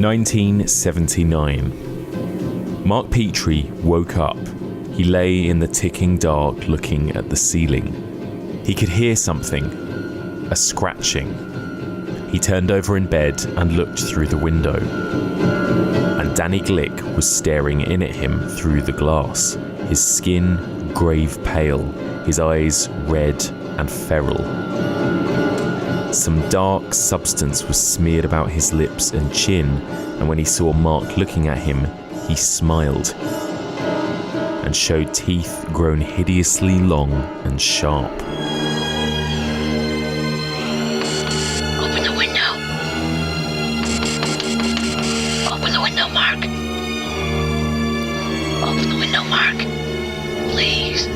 1979. Mark Petrie woke up. He lay in the ticking dark looking at the ceiling. He could hear something, a scratching. He turned over in bed and looked through the window. And Danny Glick was staring in at him through the glass, his skin grave pale, his eyes red and feral. Some dark substance was smeared about his lips and chin, and when he saw Mark looking at him, he smiled and showed teeth grown hideously long and sharp. Open the window. Open the window, Mark. Open the window, Mark. Please.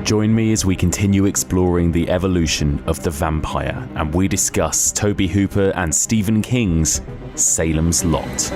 Join me as we continue exploring the evolution of the vampire, and we discuss Tobe Hooper and Stephen King's Salem's Lot.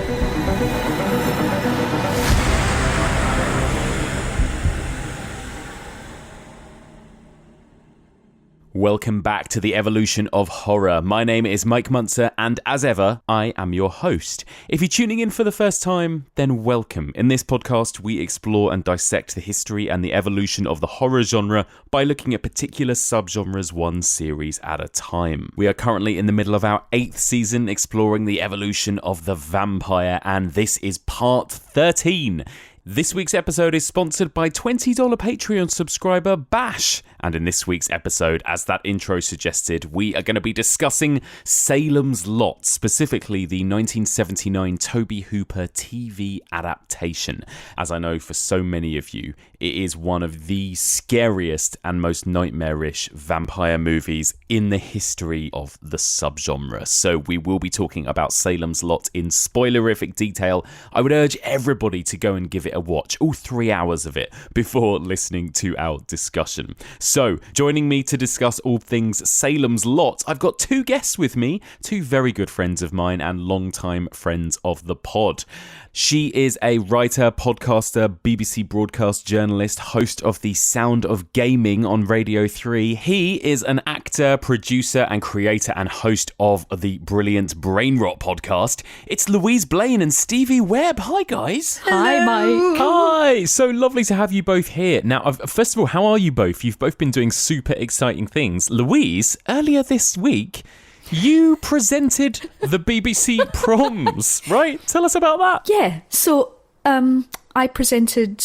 Welcome back to the evolution of horror. My name is Mike Munzer, and as ever, I am your host. If you're tuning in for the first time, then welcome. In this podcast, we explore and dissect the history and the evolution of the horror genre by looking at particular subgenres one series at a time. We are currently in the middle of our 8th season exploring the evolution of the vampire, and this is part 13. This week's episode is sponsored by $20 Patreon subscriber Bash. And in this week's episode, as that intro suggested, we are going to be discussing Salem's Lot, specifically the 1979 Tobe Hooper TV adaptation. As I know for so many of you, it is one of the scariest and most nightmarish vampire movies in the history of the subgenre. So we will be talking about Salem's Lot in spoilerific detail. I would urge everybody to go and give it a watch, all 3 hours of it, before listening to our discussion. So, joining me to discuss all things Salem's Lot, I've got two guests with me, two very good friends of mine and longtime friends of the pod. She is a writer, podcaster, BBC broadcast journalist, host of The Sound of Gaming on Radio 3. He is an actor, producer and creator and host of the brilliant Brain Rot podcast. It's Louise, Blain and Stevie Webb. Hi, guys. Hi, Mike. Hi. So lovely to have you both here. Now, first of all, how are you both? You've both been doing super exciting things. Louise, earlier this week, you presented the BBC Proms, right? Tell us about that. Yeah, so I presented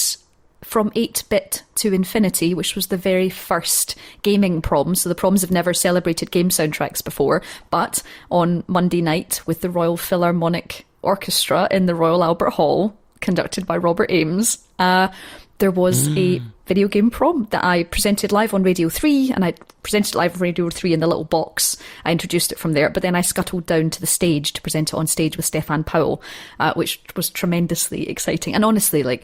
From 8-Bit to Infinity, which was the very first gaming Proms. So the Proms have never celebrated game soundtracks before, but on Monday night with the Royal Philharmonic Orchestra in the Royal Albert Hall, conducted by Robert Ames, there was a video game prom that I presented live on Radio 3, and I presented it live on Radio 3 in the little box. I introduced it from there, but then I scuttled down to the stage to present it on stage with Stefan Powell, which was tremendously exciting. And honestly, like,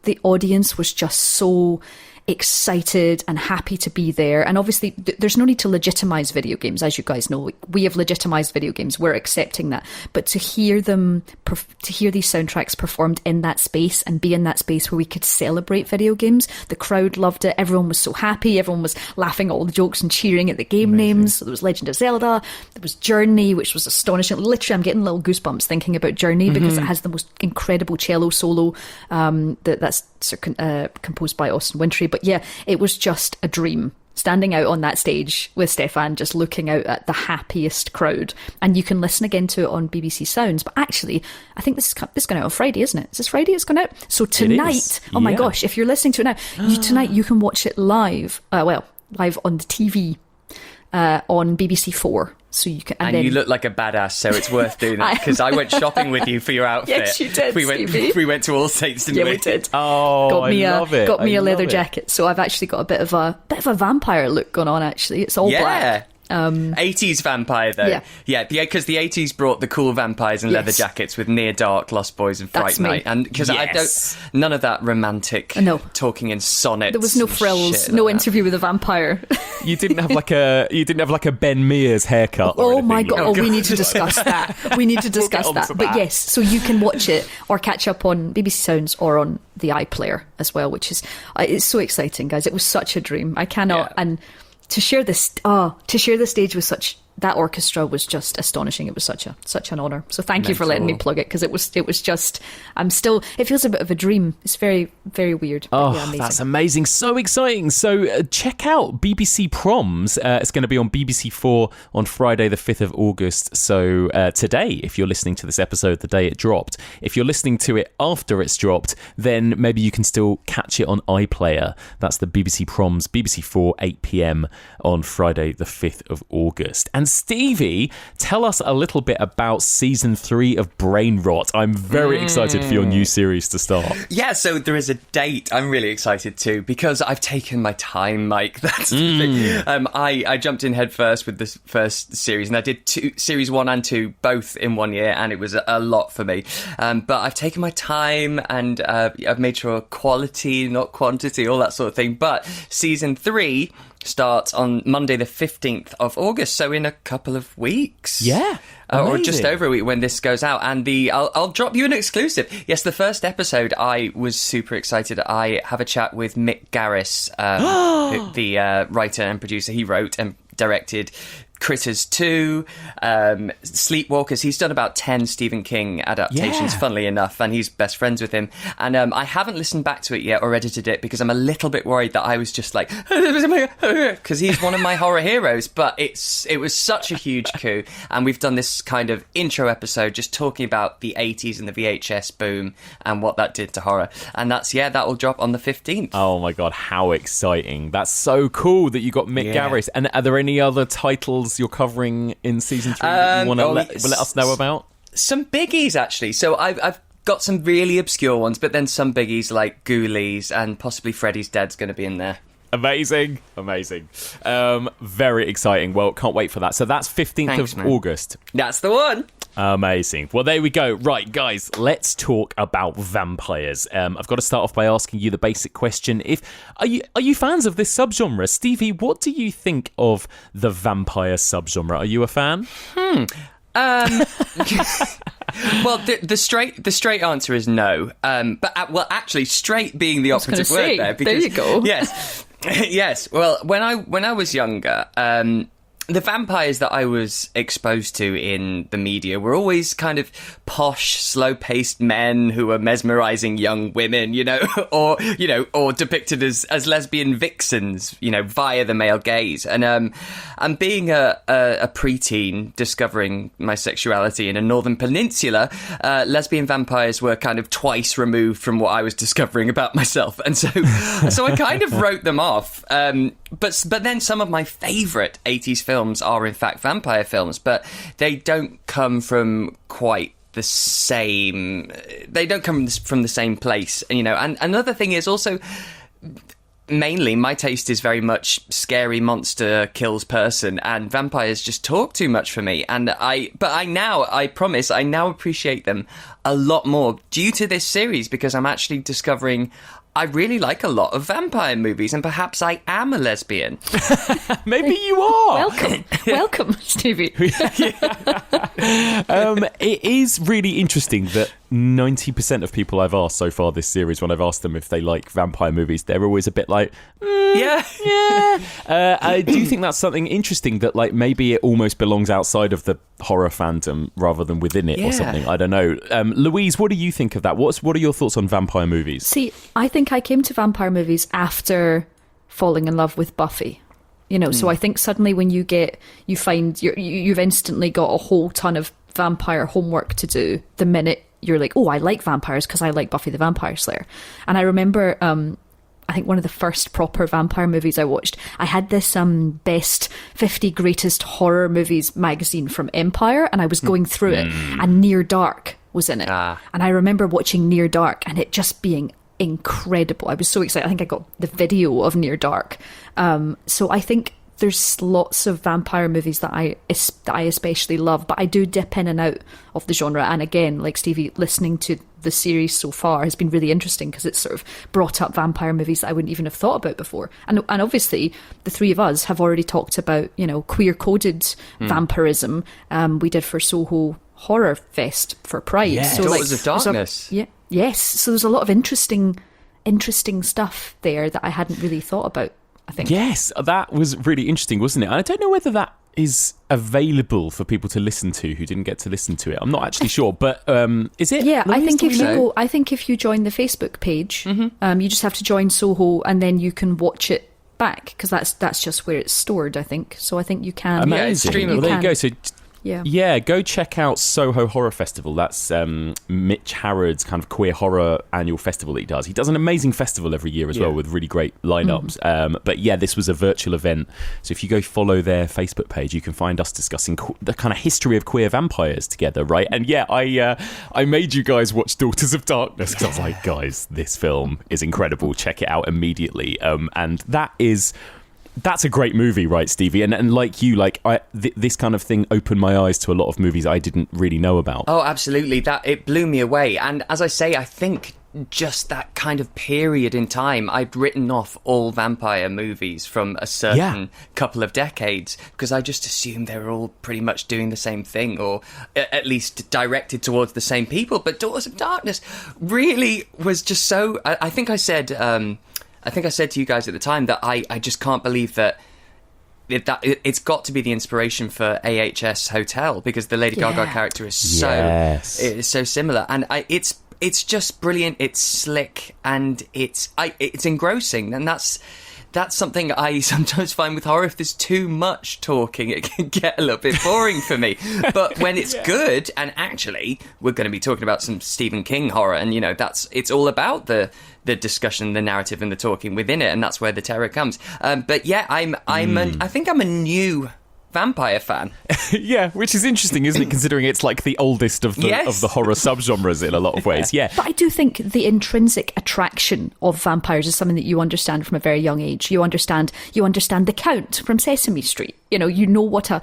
the audience was just so excited and happy to be there. And obviously there's no need to legitimize video games, as you guys know. We have legitimized video games, we're accepting that, but to hear these soundtracks performed in that space and be in that space where we could celebrate video games, the crowd loved it. Everyone was so happy, everyone was laughing at all the jokes and cheering at the game names. So there was Legend of Zelda, there was Journey, which was astonishing. Literally, I'm getting little goosebumps thinking about Journey because it has the most incredible cello solo that's composed by Austin Wintory. But yeah, it was just a dream standing out on that stage with Stefan, just looking out at the happiest crowd. And you can listen again to it on BBC Sounds. But actually, I think this is going out on Friday, isn't it? Is this Friday it's going out? So tonight, oh my gosh, if you're listening to it now, tonight you can watch it live. Live on the TV on BBC 4. So you can, and then, you look like a badass, so it's worth doing that, because I went shopping with you for your outfit. Yes, you did, we went to All Saints, didn't we? Yeah, we did. Oh, I love it. Got me a leather jacket, so I've actually got a bit of a vampire look going on. Actually, it's all black. 80s vampire though. Yeah, because the 80s brought the cool vampires in leather jackets with Near Dark, Lost Boys and Fright Night, and because I don't, none of that romantic talking in sonnets. There was no frills, no interview with a vampire. You didn't have like a Ben Mears haircut. Oh my god! Oh, we need to discuss that. We need to discuss that. But yes, so you can watch it or catch up on BBC Sounds or on the iPlayer as well, which is it's so exciting, guys. It was such a dream. I cannot and. To share the stage with such that orchestra was just astonishing. It was such an honour. So thank you for letting me plug it, because it was just, it feels a bit of a dream. It's very, very weird. Oh, yeah, that's amazing. So exciting. So check out BBC Proms. It's going to be on BBC4 on Friday the 5th of August. So today, if you're listening to this episode the day it dropped, if you're listening to it after it's dropped, then maybe you can still catch it on iPlayer. That's the BBC Proms, BBC4, 8 p.m. on Friday the 5th of August. And Stevie, tell us a little bit about season 3 of Brain Rot. I'm very excited for your new series to start. Yeah, so there is a date. I'm really excited too, because I've taken my time, Mike. That's the thing. I jumped in head first with this first series, and I did series 1 and 2 both in 1 year, and it was a lot for me. But I've taken my time, and I've made sure quality, not quantity, all that sort of thing. But season 3 starts on Monday the 15th of August, so in a couple of weeks. Yeah. Or just over a week when this goes out. And I'll drop you an exclusive. Yes, the first episode, I was super excited. I have a chat with Mick Garris, the writer and producer. He wrote and directed Critters 2, Sleepwalkers. He's done about 10 Stephen King adaptations, funnily enough, and he's best friends with him. And I haven't listened back to it yet or edited it, because I'm a little bit worried that I was just like, because he's one of my horror heroes. But it was such a huge coup, and we've done this kind of intro episode just talking about the 80s and the VHS boom and what that did to horror. And that will drop on the 15th. Oh my god, how exciting. That's so cool that you got Mick Garris. And are there any other titles you're covering in season 3 that you want to let us know about? Some biggies, actually. So I've got some really obscure ones, but then some biggies like Ghoulies, and possibly Freddy's Dead's going to be in there. Amazing. Very exciting. Well, can't wait for that. So that's 15th of August. That's the one. Amazing. Well, there we go. Right, guys, let's talk about vampires. I've got to start off by asking you the basic question. Are you fans of this subgenre? Stevie, what do you think of the vampire subgenre? Are you a fan? Well, the straight answer is no. But actually, straight being the operative word there. Because, there you go. Yes. Yes. Well, when I was younger, the vampires that I was exposed to in the media were always kind of posh, slow-paced men who were mesmerizing young women, or depicted as lesbian vixens, via the male gaze. And being a preteen discovering my sexuality in a northern peninsula, lesbian vampires were kind of twice removed from what I was discovering about myself, and so I kind of wrote them off. But then some of my favourite 80s films are in fact vampire films, but they don't come from quite the same. They don't come from the same place, And another thing is also, mainly my taste is very much scary monster kills person, and vampires just talk too much for me. And I promise I now appreciate them a lot more due to this series, because I'm actually discovering I really like a lot of vampire movies, and perhaps I am a lesbian. Maybe you are. Welcome, Stevie. It is really interesting that 90% of people I've asked so far this series, when I've asked them if they like vampire movies, they're always a bit like, yeah. I do think that's something interesting, that like maybe it almost belongs outside of the horror fandom rather than within it or something. I don't know. Louise, what do you think of that? What are your thoughts on vampire movies? See, I think I came to vampire movies after falling in love with Buffy. So I think suddenly when you find you've instantly got a whole ton of vampire homework to do the minute you're like, oh, I like vampires because I like Buffy the Vampire Slayer. And I remember, I think one of the first proper vampire movies I watched, I had this best 50 greatest horror movies magazine from Empire, and I was going through it, and Near Dark was in it. And I remember watching Near Dark and it just being incredible. I was so excited. I think I got the video of Near Dark. So I think there's lots of vampire movies that I especially love, but I do dip in and out of the genre. And again, like Stevie, listening to the series so far has been really interesting, because it's sort of brought up vampire movies that I wouldn't even have thought about before. And obviously, the three of us have already talked about, queer-coded vampirism. We did for Soho Horror Fest for Pride. Yeah, so Daughters of Darkness. Yes. So there's a lot of interesting stuff there that I hadn't really thought about, I think. Yes, that was really interesting, wasn't it? I don't know whether that is available for people to listen to who didn't get to listen to it. I'm not actually sure, but is it? Yeah, I Louise, think do if we you know? go, I think if you join the Facebook page, you just have to join Soho, and then you can watch it back, because that's just where it's stored, I think. So I think you can. Amazing. Yeah, it's streamable. Well, there you go. So Yeah. go check out Soho Horror Festival. That's Mitch Harrod's kind of queer horror annual festival that he does. He does an amazing festival every year as well, with really great lineups. But yeah, this was a virtual event. So if you go follow their Facebook page, you can find us discussing the kind of history of queer vampires together, right? And yeah, I made you guys watch Daughters of Darkness because I was like, guys, this film is incredible. Check it out immediately. And that's a great movie, right, Stevie? And like you, this kind of thing opened my eyes to a lot of movies I didn't really know about. Oh, absolutely. It blew me away. And as I say, I think just that kind of period in time, I'd written off all vampire movies from a certain couple of decades, because I just assumed they were all pretty much doing the same thing, or at least directed towards the same people. But Daughters of Darkness really was just so... I think I said to you guys at the time that I just can't believe that it's got to be the inspiration for AHS Hotel, because the Lady Gaga character is so similar, and it's just brilliant. It's slick, and it's engrossing, and that's something I sometimes find with horror. If there's too much talking, it can get a little bit boring for me. But when it's good, and actually we're going to be talking about some Stephen King horror, and it's all about the discussion, the narrative, and the talking within it, and that's where the terror comes. But yeah, I think I'm a new vampire fan. Yeah, which is interesting, isn't it, considering it's like the oldest of the horror subgenres in a lot of ways. Yeah. But I do think the intrinsic attraction of vampires is something that you understand from a very young age. You understand the Count from Sesame Street. You know what a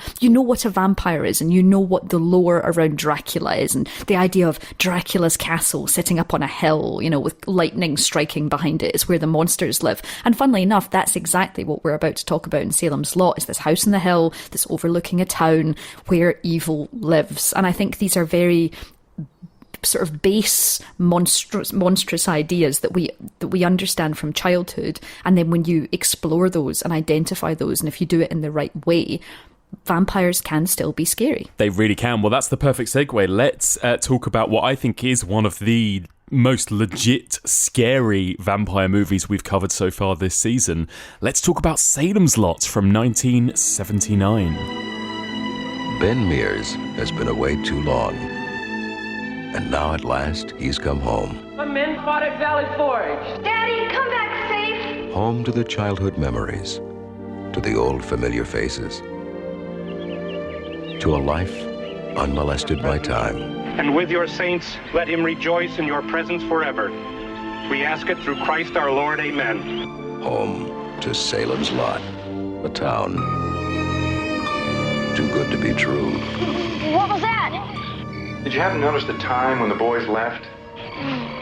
vampire is, and you know what the lore around Dracula is, and the idea of Dracula's castle sitting up on a hill, with lightning striking behind it, is where the monsters live. And funnily enough, that's exactly what we're about to talk about in Salem's Lot, is this house on the hill that's overlooking a town where evil lives. And I think these are very sort of base monstrous ideas that we understand from childhood, and then when you explore those and identify those, and if you do it in the right way, vampires can still be scary. They really can. Well, that's the perfect segue. Let's talk about what I think is one of the most legit scary vampire movies we've covered so far this season. Let's talk about Salem's Lot from 1979. Ben Mears has been away too long. And now at last, he's come home. The men fought at Valley Forge. Daddy, come back safe. Home to the childhood memories, to the old familiar faces, to a life unmolested by time. And with your saints, let him rejoice in your presence forever. We ask it through Christ our Lord. Amen. Home to Salem's Lot, a town too good to be true. What was that? Did you happen to notice the time when the boys left?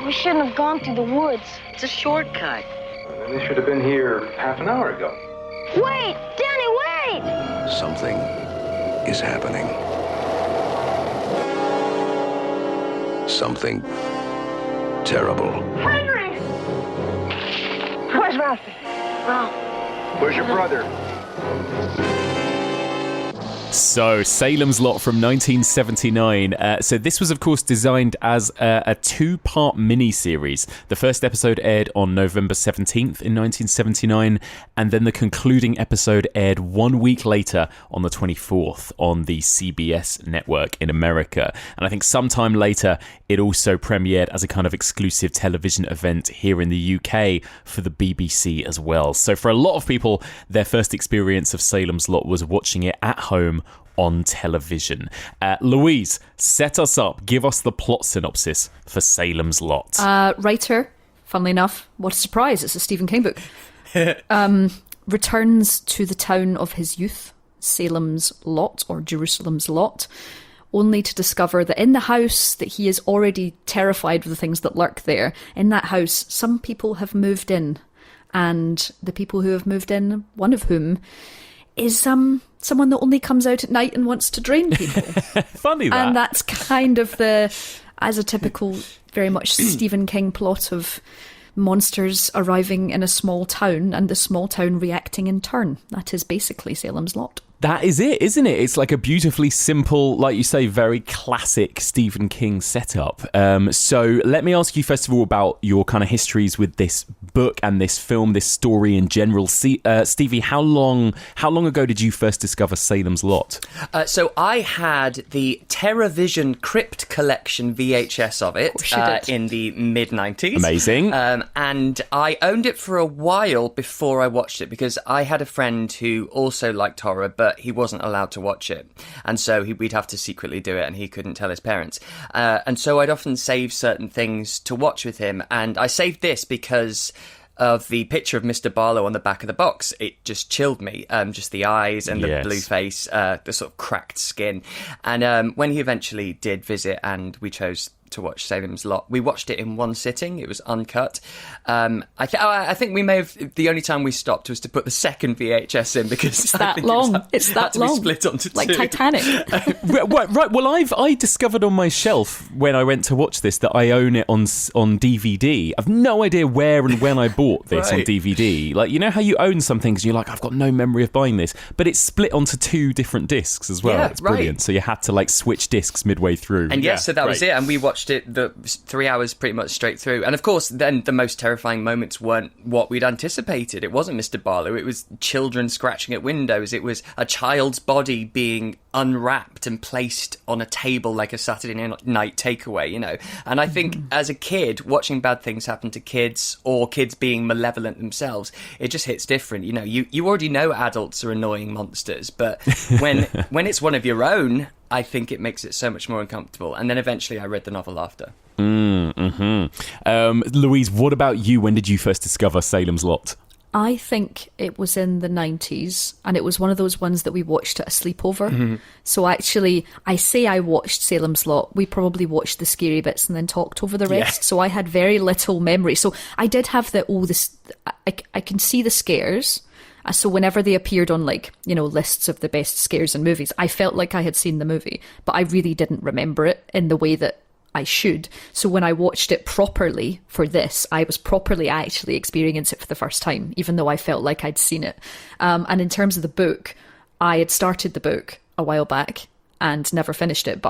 We shouldn't have gone through the woods. It's a shortcut. Well, they should have been here half an hour ago. Wait! Danny, wait! Something is happening. Something terrible. Henry! Where's Ralphie? Where's your brother? So, Salem's Lot from 1979. So this was, of course, designed as a two-part mini-series. The first episode aired on November 17th in 1979, and then the concluding episode aired 1 week later on the 24th on the CBS network in America. And I think sometime later, it also premiered as a kind of exclusive television event here in the UK for the BBC as well. So for a lot of people, their first experience of Salem's Lot was watching it at home on television. Louise, set us up. Give us the plot synopsis for Salem's Lot. Writer, funnily enough, what a surprise, it's a Stephen King book, returns to the town of his youth, Salem's Lot, or Jerusalem's Lot, only to discover that in the house that he is already terrified of the things that lurk there, in that house, some people have moved in. And the people who have moved in, one of whom is someone that only comes out at night and wants to drain people. Funny that. And that's kind of as a typical, very much Stephen King plot of monsters arriving in a small town and the small town reacting in turn. That is basically Salem's Lot. That is it, isn't it? It's like a beautifully simple, like you say, very classic Stephen King setup. So let me ask you first of all about your kind of histories with this book and this film, this story in general. Stevie, how long ago did you first discover Salem's Lot? So I had the TerraVision Crypt Collection VHS of it in the mid-90s. Amazing. And I owned it for a while before I watched it because I had a friend who also liked horror, but he wasn't allowed to watch it. And so we'd have to secretly do it and he couldn't tell his parents. And so I'd often save certain things to watch with him. And I saved this because of the picture of Mr. Barlow on the back of the box. It just chilled me. Just the eyes and the blue face, the sort of cracked skin. And when he eventually did visit and we chose to watch Salem's Lot, we watched it in one sitting. It was uncut. I think we may have, the only time we stopped was to put the second VHS in because it's that long. It's that long. Split onto like two. Titanic. Right. Well, I discovered on my shelf when I went to watch this that I own it on DVD. I've no idea where and when I bought this on DVD. Like, you know how you own some things and you're like, I've got no memory of buying this, but it's split onto two different discs as well. Yeah, it's brilliant. right. So you had to like switch discs midway through. And so that was it. And we watched it the 3 hours pretty much straight through. And of course, then the most terrifying moments weren't what we'd anticipated. It wasn't Mr. Barlow. It was children scratching at windows. It was a child's body being unwrapped and placed on a table like a Saturday night takeaway, you know. And I think as a kid, watching bad things happen to kids or kids being malevolent themselves, it just hits different. You know, you already know adults are annoying monsters, but when it's one of your own, I think it makes it so much more uncomfortable. And then eventually I read the novel after. Louise, what about you? When did you first discover Salem's Lot? I think it was in the 90s, and it was one of those ones that we watched at a sleepover. So actually, I say I watched Salem's Lot. We probably watched the scary bits and then talked over the rest. Yeah. So I had very little memory. So I did have I can see the scares. So whenever they appeared on, like, you know, lists of the best scares in movies, I felt like I had seen the movie, but I really didn't remember it in the way that I should. So when I watched it properly for this, I was properly actually experiencing it for the first time, even though I felt like I'd seen it. And in terms of the book, I had started the book a while back and never finished it, but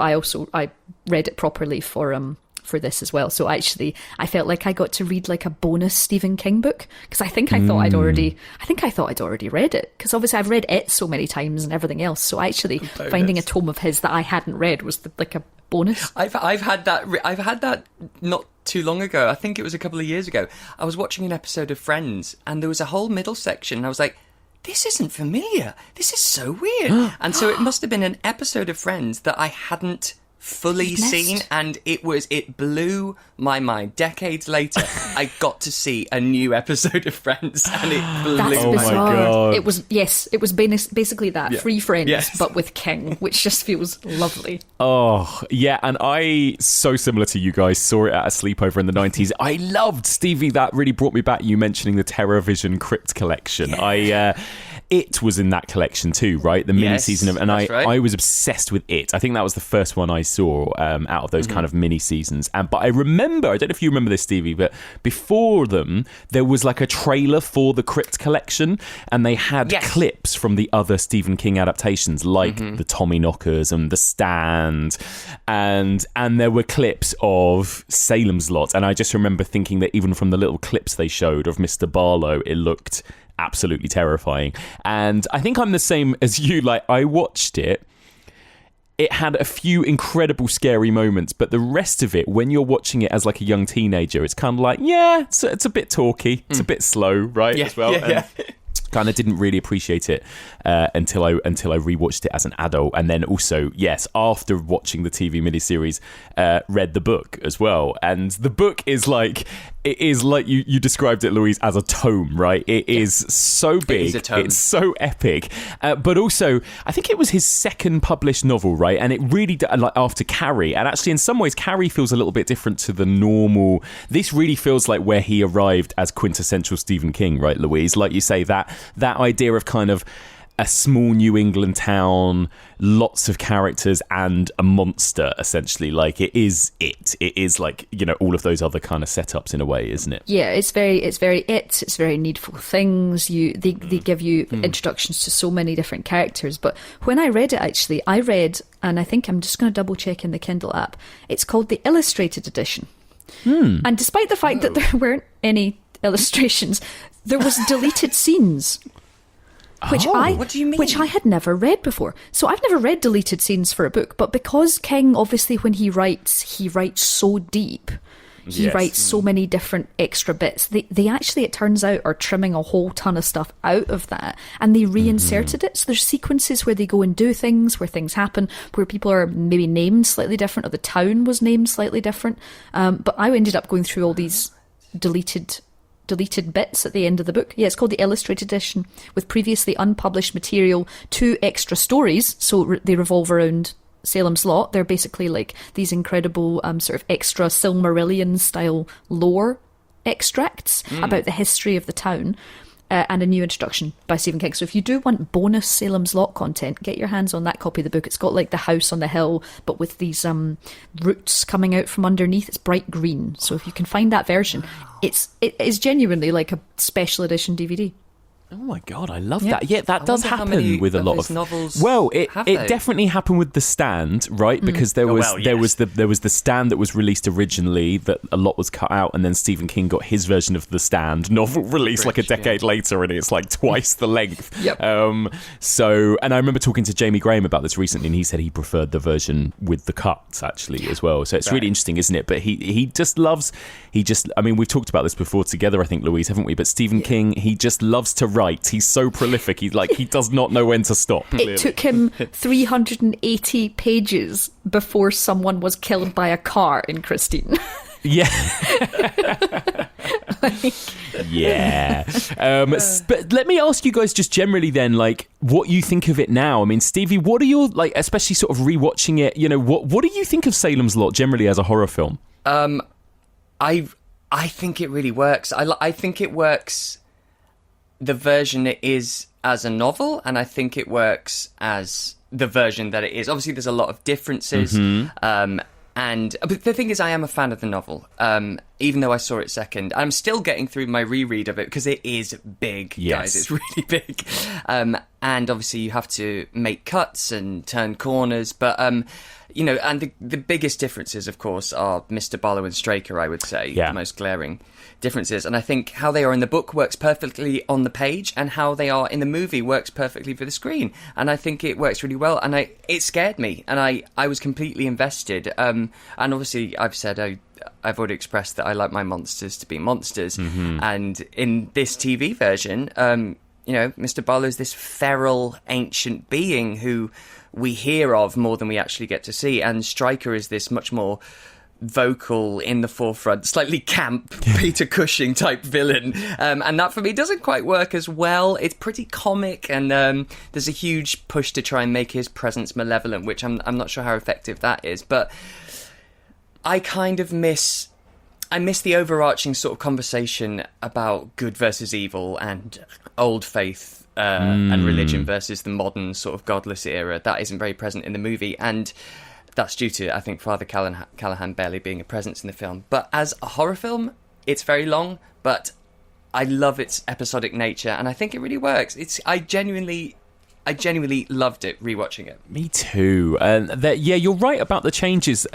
I read it properly for this as well. So actually, I felt like I got to read like a bonus Stephen King book because I thought I'd already read it because obviously I've read it so many times and everything else. So actually, finding a tome of his that I hadn't read was like a bonus. I've had that not too long ago. I think it was a couple of years ago. I was watching an episode of Friends and there was a whole middle section and I was like, this isn't familiar. This is so weird. And so it must have been an episode of Friends that I hadn't fully seen, and it blew my mind. Decades later, I got to see a new episode of Friends, and it blew That's oh bizarre. my God. It was basically that, Free Friends, but with King, which just feels lovely. Oh, yeah, and I, so similar to you guys, saw it at a sleepover in the 90s. I loved, Stevie, that really brought me back, you mentioning the TerraVision Crypt Collection. It was in that collection too, right? The mini-season of, and I was obsessed with it. I think that was the first one I saw out of those kind of mini-seasons. But I remember, I don't know if you remember this, Stevie, but before them, there was like a trailer for the Crypt Collection, and they had clips from the other Stephen King adaptations, like the Tommyknockers and The Stand, and there were clips of Salem's Lot. And I just remember thinking that even from the little clips they showed of Mr. Barlow, it looked absolutely terrifying. And I think I'm the same as you. Like, I watched it, it had a few incredible scary moments, but the rest of it, when you're watching it as like a young teenager, it's kind of like, it's a bit talky, it's a bit slow, right? As well. Kind of didn't really appreciate it until I rewatched it as an adult, and then also, after watching the TV miniseries, read the book as well. And the book is like, it is like you described it, Louise, as a tome, right? It is so big, it is a tome. It's so epic, but also I think it was his second published novel, right? And it really, like after Carrie, and actually in some ways Carrie feels a little bit different to the normal. This really feels like where he arrived as quintessential Stephen King, right, Louise? Like you say, that idea of kind of a small New England town, lots of characters, and a monster, essentially. Like, it is like, you know, all of those other kind of setups in a way, isn't it? Yeah, it's very It's very Needful Things. They give you introductions to so many different characters. But when I read it, actually, and I think I'm just going to double check in the Kindle app, it's called the Illustrated Edition. And despite the fact that there weren't any illustrations, there was deleted scenes. What do you mean? Which I had never read before. So I've never read deleted scenes for a book, but because King, obviously, when he writes so deep. He writes so many different extra bits. They actually, it turns out, are trimming a whole ton of stuff out of that, and they reinserted it. So there's sequences where they go and do things, where things happen, where people are maybe named slightly different, or the town was named slightly different. But I ended up going through all these deleted bits at the end of the book. Yeah, it's called the Illustrated Edition, with previously unpublished material, 2 extra stories, so they revolve around Salem's Lot. They're basically like these incredible sort of extra Silmarillion style lore extracts about the history of the town, and a new introduction by Stephen King. So if you do want bonus Salem's Lot content, get your hands on that copy of the book. It's got like the house on the hill, but with these roots coming out from underneath. It's bright green. So if you can find that version, it is genuinely like a special edition DVD. Oh my God, I love that. Yeah, that does happen with a lot of novels. Well, it definitely happened with The Stand, right? Because there was the Stand that was released originally, that a lot was cut out, and then Stephen King got his version of The Stand novel released like a decade later, and it's like twice the length. Yep. So, and I remember talking to Jamie Graham about this recently, and he said he preferred the version with the cuts actually as well. So it's really interesting, isn't it? But he just loves. I mean, we've talked about this before together, I think, Louise, haven't we? But Stephen King, he just loves to write. He's so prolific. He does not know when to stop. It took him 380 pages before someone was killed by a car in Christine. Yeah. Yeah. But let me ask you guys just generally then, like, what you think of it now. I mean, Stevie, what are your, like, especially sort of rewatching it, you know, what do you think of Salem's Lot generally as a horror film? I think it really works. I think it works the version it is as a novel, and I think it works as the version that it is. Obviously, there's a lot of differences. But the thing is, I am a fan of the novel, even though I saw it second. I'm still getting through my reread of it because it is big, guys. It's really big. And obviously, you have to make cuts and turn corners. But, you know, and the biggest differences, of course, are Mr. Barlow and Straker, I would say, the most glaring differences. And I think how they are in the book works perfectly on the page, and how they are in the movie works perfectly for the screen. And I think it works really well. And it scared me, and I was completely invested. And obviously, I've already expressed that I like my monsters to be monsters. And in this TV version, you know, Mr. Barlow is this feral ancient being who we hear of more than we actually get to see. And Stryker is this much more vocal, in the forefront, slightly camp Peter Cushing type villain, and that for me doesn't quite work as well. It's pretty comic, and there's a huge push to try and make his presence malevolent, which I'm not sure how effective that is. But I kind of miss the overarching sort of conversation about good versus evil and old faith and religion versus the modern sort of godless era. That isn't very present in the movie, and that's due to, I think, Father Callahan barely being a presence in the film. But as a horror film, it's very long, but I love its episodic nature, and I think it really works. I genuinely loved it rewatching it. Me too. Yeah, you're right about the changes.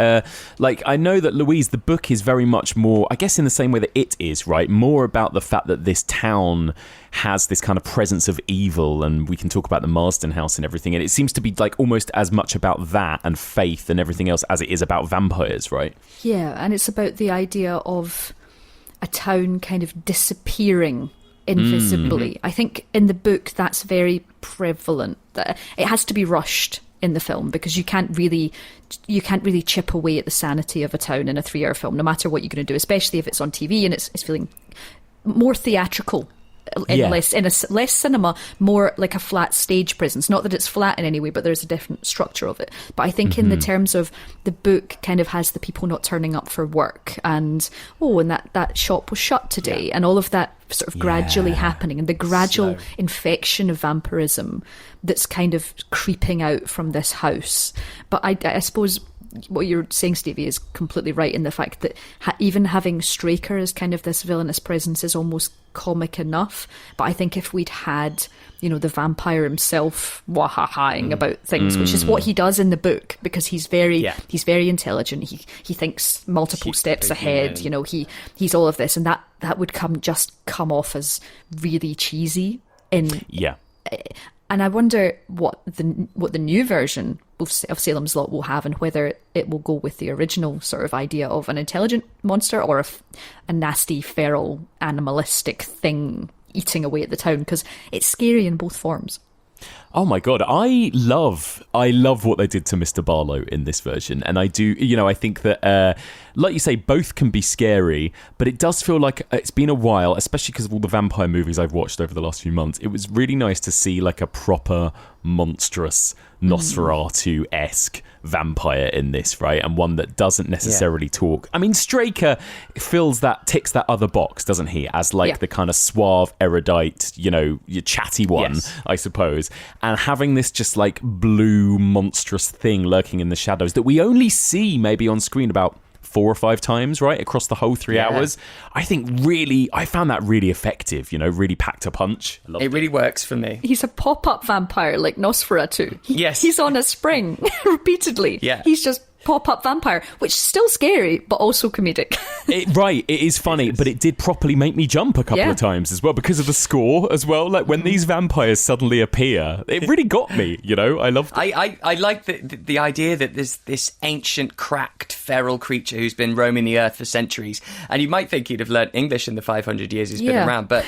Like, I know that, Louise, the book is very much more, I guess in the same way that it is, right? More about the fact that this town has this kind of presence of evil, and we can talk about the Marsden house and everything, and it seems to be like almost as much about that and faith and everything else as it is about vampires, right? Yeah, and it's about the idea of a town kind of disappearing invisibly. I think in the book that's very prevalent. That it has to be rushed in the film because you can't really chip away at the sanity of a town in a 3-hour film, no matter what you're going to do, especially if it's on TV and it's feeling more theatrical less cinema, more like a flat stage presence. Not that it's flat in any way, but there's a different structure of it. But I think in the terms of the book, kind of has the people not turning up for work, and that shop was shut today, and all of that sort of gradually happening, and the gradual infection of vampirism that's kind of creeping out from this house. But I suppose what you're saying, Stevie, is completely right in the fact that even having Straker as kind of this villainous presence is almost comic enough. But I think if we'd had, the vampire himself wahahaing about things, which is what he does in the book, because he's very intelligent. He thinks multiple steps ahead. He's all of this, and that would come off as really cheesy. And I wonder what the new version of Salem's Lot will have, and whether it will go with the original sort of idea of an intelligent monster or a nasty, feral, animalistic thing eating away at the town, because it's scary in both forms. Oh my God, I love what they did to Mr. Barlow in this version. And I do, I think that, like you say, both can be scary, but it does feel like it's been a while, especially because of all the vampire movies I've watched over the last few months. It was really nice to see like a proper monstrous Nosferatu-esque vampire in this, right? And one that doesn't necessarily talk. I mean, Straker ticks that other box, doesn't he? As like the kind of suave, erudite, your chatty one, I suppose. And having this just like blue monstrous thing lurking in the shadows that we only see maybe on screen about 4 or 5 times, right, across the whole 3 hours. I found that really effective, really packed a punch. It really works for me. He's a pop-up vampire like Nosferatu. Yes. He's on a spring repeatedly. Yeah. He's just pop-up vampire, which is still scary, but also comedic. It is funny, but it did properly make me jump a couple of times as well, because of the score as well. Like when these vampires suddenly appear, it really got me, I loved it. I like the idea that there's this ancient, cracked, feral creature who's been roaming the earth for centuries, and you might think he'd have learnt English in the 500 years he's been around, but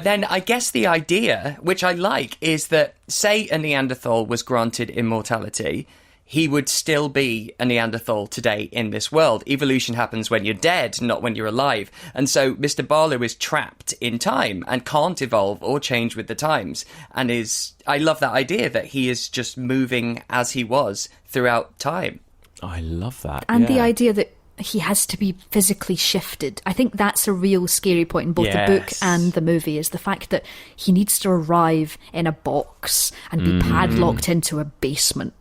then I guess the idea, which I like, is that, say a Neanderthal was granted immortality, he would still be a Neanderthal today in this world. Evolution happens when you're dead, not when you're alive. And so Mr. Barlow is trapped in time and can't evolve or change with the times. And I love that idea that he is just moving as he was throughout time. I love that. And the idea that he has to be physically shifted. I think that's a real scary point in both the book and the movie, is the fact that he needs to arrive in a box and be padlocked into a basement.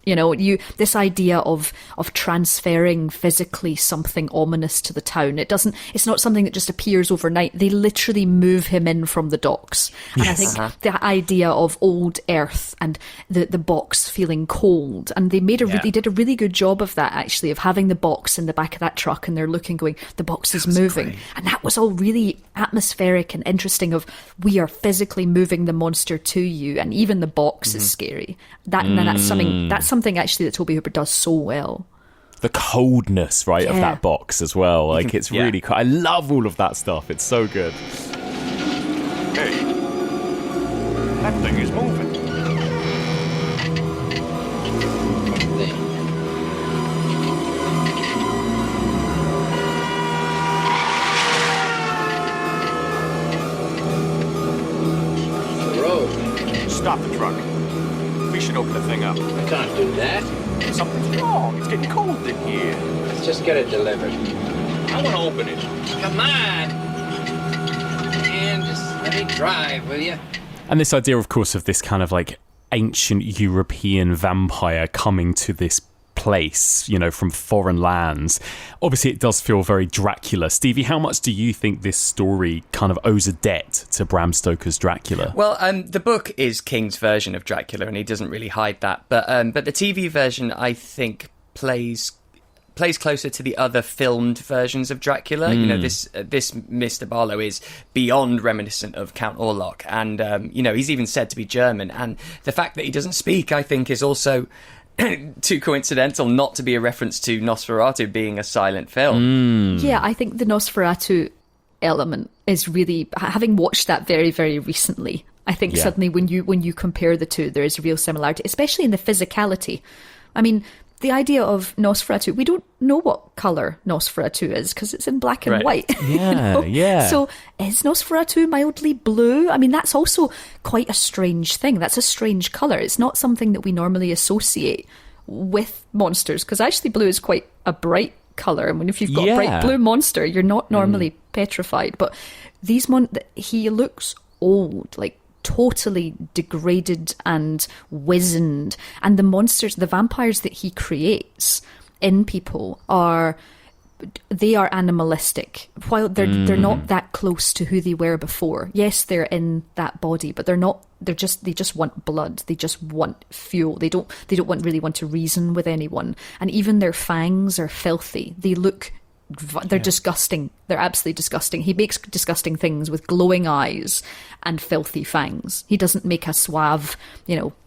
This idea of transferring physically something ominous to the town. It's not something that just appears overnight. They literally move him in from the docks. And I think the idea of old earth and the box feeling cold, and they did a really good job of that, actually, of having the box in the back of that truck, and they're looking, going, the box is moving. Great. And that was all really atmospheric and interesting, of we are physically moving the monster to you, and even the box is scary. That's something actually that Tobe Hooper does so well. The coldness, right, of that box as well. Like, it's really cool. I love all of that stuff. It's so good. Hey, that thing is moving. Stop the truck. We should open the thing up. I can't do that. Something's wrong. It's getting cold in here. Let's just get it delivered. I want to open it. Come on. And just let me drive, will you? And this idea, of course, of this kind of like ancient European vampire coming to this place, from foreign lands. Obviously, it does feel very Dracula. Stevie, how much do you think this story kind of owes a debt to Bram Stoker's Dracula? Well, the book is King's version of Dracula, and he doesn't really hide that. But the TV version, I think, plays closer to the other filmed versions of Dracula. This Mr. Barlow is beyond reminiscent of Count Orlok, and he's even said to be German. And the fact that he doesn't speak, I think, is also too coincidental not to be a reference to Nosferatu being a silent film. Yeah, I think the Nosferatu element is really, having watched that very, very recently, I think suddenly when you compare the two, there is a real similarity, especially in the physicality. I mean, the idea of Nosferatu, we don't know what colour Nosferatu is because it's in black and Right. white. Yeah, yeah. So is Nosferatu mildly blue? I mean, that's also quite a strange thing. That's a strange colour. It's not something that we normally associate with monsters, because actually blue is quite a bright colour. I mean, if you've got a bright blue monster, you're not normally petrified. But he looks old, like totally degraded and wizened, and the monsters, the vampires that he creates in people are animalistic. While they're not that close to who they were before. Yes, they're in that body, but they're not. They just want blood. They just want fuel. They don't really want to reason with anyone. And even their fangs are filthy. They're disgusting. They're absolutely disgusting. He makes disgusting things with glowing eyes and filthy fangs. He doesn't make a suave,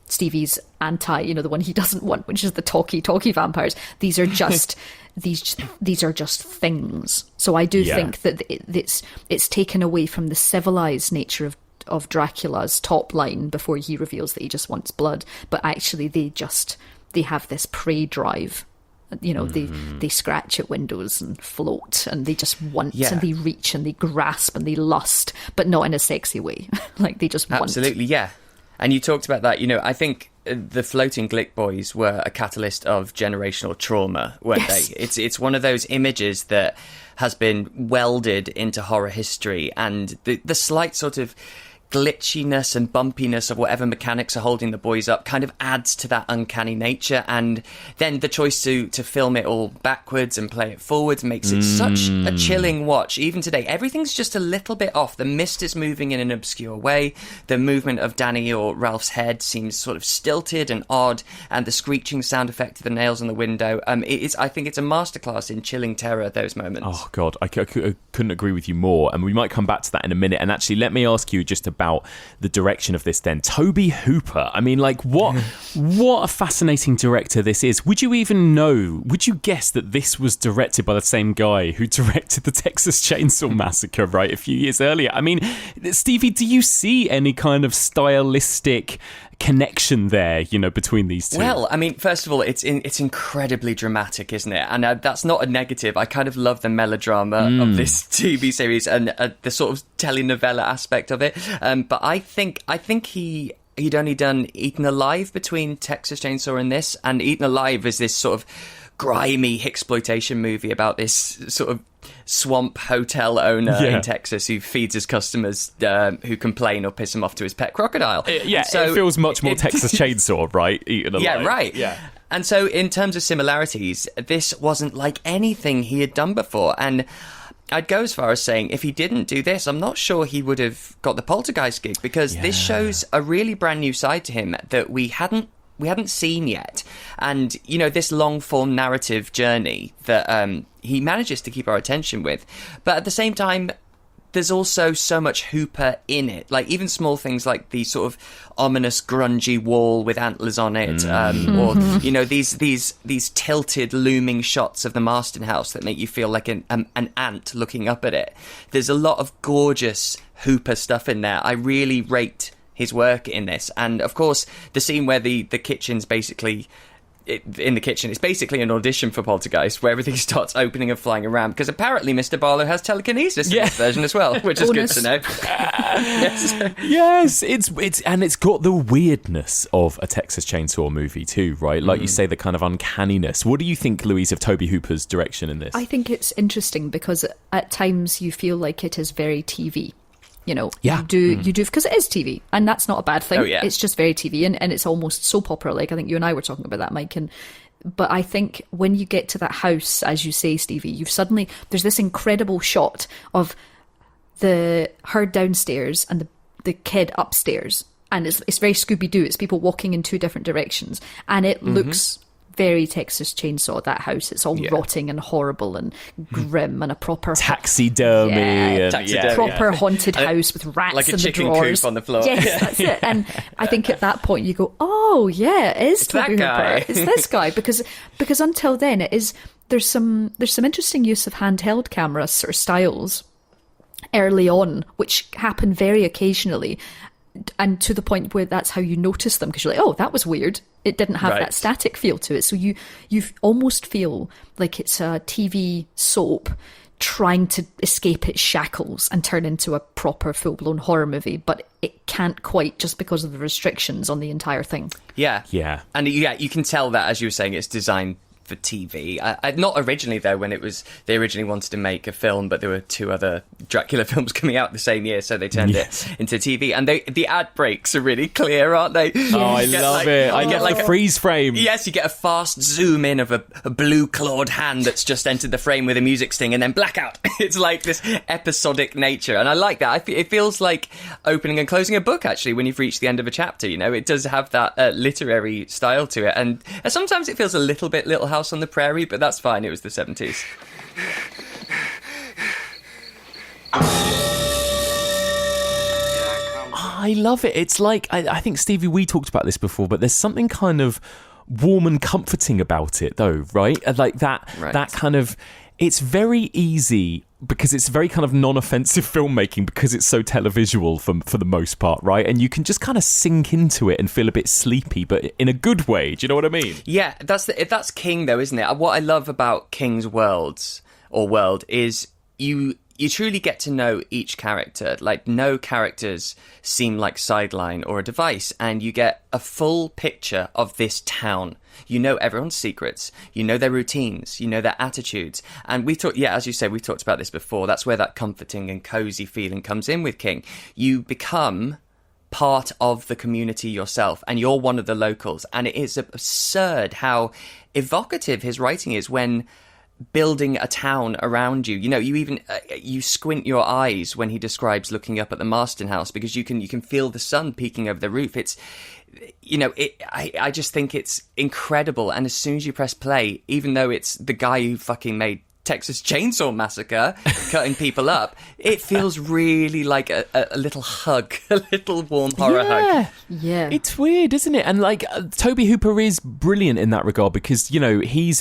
Stevie's the one he doesn't want, which is the talky vampires. These are just these are just things. So I do think that it's taken away from the civilized nature of Dracula's top line before he reveals that he just wants blood. But actually, they have this prey drive. They scratch at windows and float, and they just want, and they reach and they grasp and they lust, but not in a sexy way. Like they just want. Absolutely, yeah. And you talked about that. I think the floating Glick boys were a catalyst of generational trauma, weren't they? It's one of those images that has been welded into horror history, and the slight sort of glitchiness and bumpiness of whatever mechanics are holding the boys up kind of adds to that uncanny nature. And then the choice to film it all backwards and play it forwards makes it such a chilling watch. Even today, everything's just a little bit off. The mist is moving in an obscure way. The movement of Danny or Ralph's head seems sort of stilted and odd, and the screeching sound effect of the nails on the window. I think it's a masterclass in chilling terror, those moments. Oh God, I couldn't agree with you more. And we might come back to that in a minute. And actually, let me ask you just about the direction of this then. Tobe Hooper. I mean, like, what a fascinating director this is. Would you guess that this was directed by the same guy who directed the Texas Chainsaw Massacre, right, a few years earlier? I mean, Stevie, do you see any kind of stylistic connection there, between these two? Well, I mean, first of all, it's incredibly dramatic, isn't it? And that's not a negative. I kind of love the melodrama of this TV series and the sort of telenovela aspect of it. But I think he'd only done Eaten Alive between Texas Chainsaw and this, and Eaten Alive is this sort of grimy exploitation movie about this sort of swamp hotel owner in Texas who feeds his customers who complain or piss him off to his pet crocodile. So it feels much more Texas Chainsaw, right? Eaten Alive. Yeah, right. Yeah. And so in terms of similarities, this wasn't like anything he had done before. And I'd go as far as saying if he didn't do this, I'm not sure he would have got the Poltergeist gig, because this shows a really brand new side to him that we hadn't seen yet. And, this long-form narrative journey that he manages to keep our attention with. But at the same time, there's also so much Hooper in it. Like, even small things like the sort of ominous, grungy wall with antlers on it, or, these tilted, looming shots of the Marston house that make you feel like an ant looking up at it. There's a lot of gorgeous Hooper stuff in there. I really rate his work in this. And of course the scene where the kitchen's basically in the kitchen, it's basically an audition for Poltergeist, where everything starts opening and flying around, because apparently Mr. Barlow has telekinesis in this version as well, which is good to know. Yes, it's got the weirdness of a Texas Chainsaw movie too, right? Like you say, the kind of uncanniness. What do you think, Louise, of Tobe Hooper's direction in this? I think it's interesting because at times you feel like it is very TV. You do because it is TV, and that's not a bad thing. It's just very TV, and it's almost soap opera like. I think you and I were talking about that, Mike. But I think when you get to that house, as you say, Stevie, there's this incredible shot of her downstairs and the kid upstairs, and it's very Scooby-Doo. It's people walking in two different directions, and it looks very Texas Chainsaw, that house. It's all rotting and horrible and grim, and a proper taxidermy, proper haunted house with rats like in the drawers. Like a chicken coop on the floor. Yes, that's it. And I think at that point you go, oh yeah, it is Tobe Hooper. It's this guy, because until then there's some interesting use of handheld camera sort of styles early on, which happen very occasionally. and to the point where that's how you notice them, because you're like, oh, that was weird. It didn't have that static feel to it. So you almost feel like it's a TV soap trying to escape its shackles and turn into a proper full-blown horror movie, but it can't quite, just because of the restrictions on the entire thing. Yeah. And you can tell that, as you were saying, it's designed for TV. Not originally, though, when they originally wanted to make a film, but there were 2 other Dracula films coming out the same year, so they turned it into TV. And the ad breaks are really clear, aren't they? Oh, I love it. I get like freeze frame. Yes, you get a fast zoom in of a blue clawed hand that's just entered the frame with a music sting, and then blackout. It's like this episodic nature, and I like that. It feels like opening and closing a book, actually, when you've reached the end of a chapter. You know, it does have that literary style to it, and sometimes it feels a little bit Little House on the Prairie, but that's fine. It was the 70s. I love it. It's like, I think, Stevie, we talked about this before, but there's something kind of warm and comforting about it, though, right? Like that kind of, it's very easy, because it's very kind of non-offensive filmmaking, because it's so televisual for the most part, right? And you can just kind of sink into it and feel a bit sleepy, but in a good way. Do you know what I mean? Yeah, that's King, though, isn't it? What I love about King's world is you truly get to know each character. Like, no characters seem like sideline or a device, and you get a full picture of this town. You know everyone's secrets, you know their routines, you know their attitudes. And as you said, we talked about this before, that's where that comforting and cozy feeling comes in with King. You become part of the community yourself, and you're one of the locals. And it is absurd how evocative his writing is when building a town around you. You know, you even you squint your eyes when he describes looking up at the Marston House, because you can feel the sun peeking over the roof. It's, you know, I just think it's incredible. And as soon as you press play, even though it's the guy who fucking made Texas Chainsaw Massacre cutting people up, it feels really like a little hug, a little warm horror hug. Yeah. It's weird, isn't it? And like Tobe Hooper is brilliant in that regard, because, you know,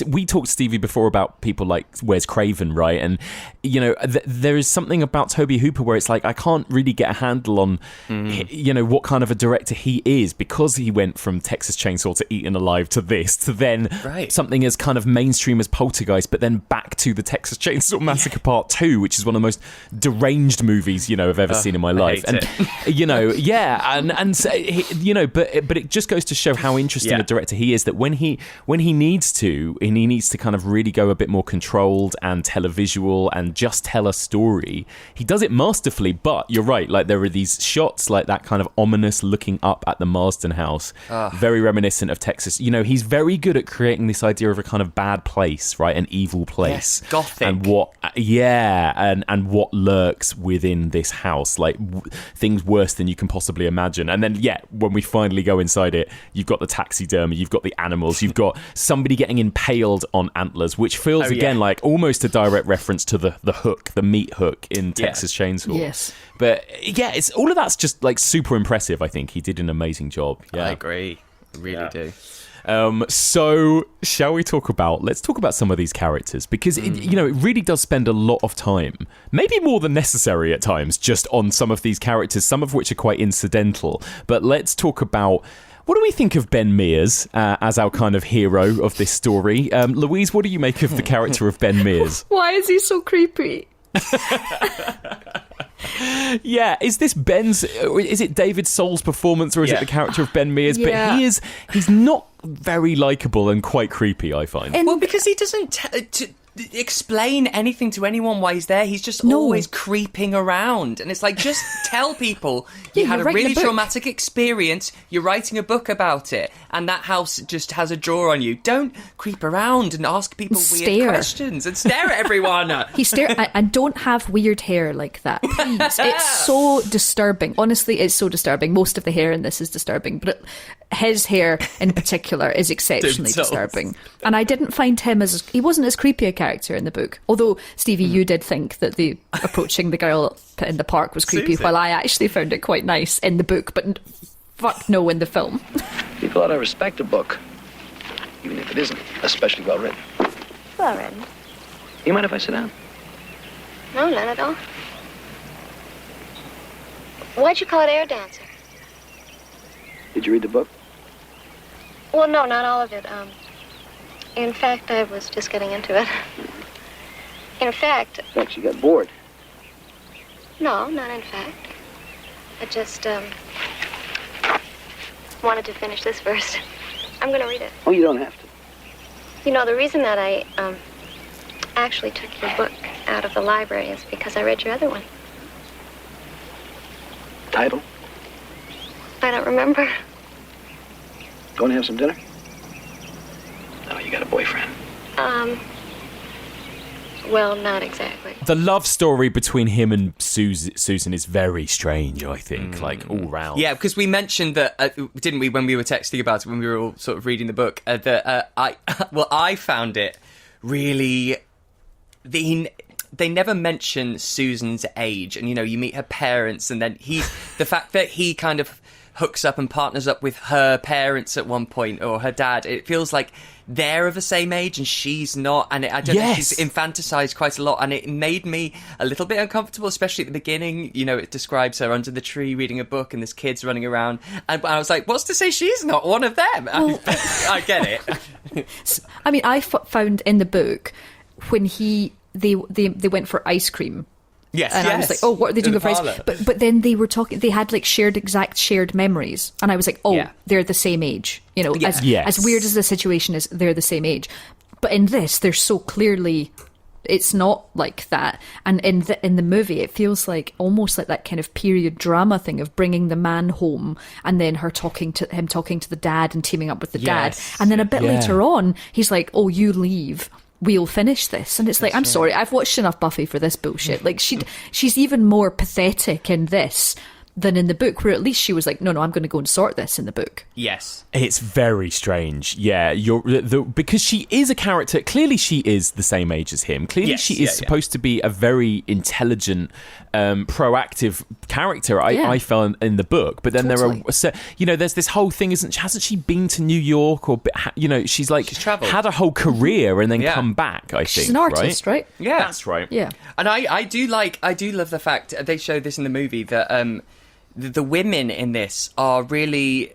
we talked to Stevie before about people like Wes Craven, right? And, you know, there is something about Tobe Hooper where it's like, I can't really get a handle on, you know, what kind of a director he is, because he went from Texas Chainsaw to Eaten Alive to this, to then something as kind of mainstream as Poltergeist, but then back to the Texas Chainsaw Massacre Part 2, which is one of the most deranged movies, you know, I've ever seen in my life. And you know, and so, you know, but it just goes to show how interesting a director he is, that when he needs to, and he needs to kind of really go a bit more controlled and televisual and just tell a story, he does it masterfully. But you're right, like there are these shots like that kind of ominous looking up at the Marston House, very reminiscent of Texas. You know, he's very good at creating this idea of a kind of bad place, right? An evil place. Gothic. And what what lurks within this house, like things worse than you can possibly imagine. And then when we finally go inside it, you've got the taxidermy, you've got the animals, you've got somebody getting impaled on antlers, which feels again like almost a direct reference to the hook, the meat hook in Texas Chainsaw. Yes. But it's all of that's just like super impressive. I think he did an amazing job. I agree, really do. So shall we let's talk about some of these characters, because it really does spend a lot of time, maybe more than necessary at times, just on some of these characters, some of which are quite incidental. But let's talk about, what do we think of Ben Mears as our kind of hero of this story? Louise, what do you make of the character of Ben Mears? Why is he so creepy? Is this Ben's? Is it David Soul's performance, or is it the character of Ben Mears? But he's not very likable and quite creepy, I find. Well, because he doesn't explain anything to anyone why he's there. He's just always creeping around, and it's like, just tell people you had a really traumatic experience, you're writing a book about it, and that house just has a drawer on you. Don't creep around and ask people weird questions and stare at everyone. He stare and don't have weird hair like that, please. It's so disturbing. Honestly, it's so disturbing. Most of the hair in this is disturbing, but his hair in particular is exceptionally disturbing. And I didn't find him he wasn't as creepy a character in the book. Although, Stevie, you did think that the approaching the girl in the park was creepy, while I actually found it quite nice in the book, but fuck no in the film. People ought to respect a book, even if it isn't especially well written. Well written. You mind if I sit down? No, none at all. Why'd you call it Air Dancer? Did you read the book? Well, no, not all of it. In fact, I was just getting into it. In fact... You got bored. No, not in fact. I just, wanted to finish this first. I'm going to read it. Oh, you don't have to. You know, the reason that I, actually took your book out of the library is because I read your other one. Title? I don't remember. Going to have some dinner? Oh, you got a boyfriend. Well, not exactly. The love story between him and Susan is very strange, I think, like all round. Yeah, because we mentioned that, didn't we, when we were texting about it, when we were all sort of reading the book, that I found it really... They never mention Susan's age, and, you know, you meet her parents, and then the fact that he kind of hooks up and partners up with her parents at one point, or her dad, it feels like they're of the same age and she's not, and I don't know, she's infanticized quite a lot, and it made me a little bit uncomfortable, especially at the beginning. You know, it describes her under the tree reading a book and there's kids running around, and I was like, what's to say she's not one of them? Well, I get it. I mean, I found in the book when they went for ice cream. Yes, and I was like, oh, what are they doing for ice? But then they were talking. They had like shared memories, and I was like, oh, they're the same age. You know, as weird as the situation is, they're the same age. But in this, they're so clearly, it's not like that. And in the movie, it feels like almost like that kind of period drama thing of bringing the man home, and then him talking to the dad and teaming up with the dad, and then a bit later on, he's like, oh, you leave. We'll finish this. And it's like, I'm sorry, I've watched enough Buffy for this bullshit. Like, she's even more pathetic in this than in the book, where at least she was like, no, I'm going to go and sort this in the book. Yes. It's very strange. Yeah, because she is a character. Clearly, she is the same age as him. Clearly, she is supposed to be a very intelligent, proactive character. I felt in the book. But then there are, there's this whole thing. Hasn't she been to New York, or she's had a whole career and then come back? I think she's an artist, right? Yeah, that's right. Yeah, and I do love the fact they show this in the movie that the women in this are really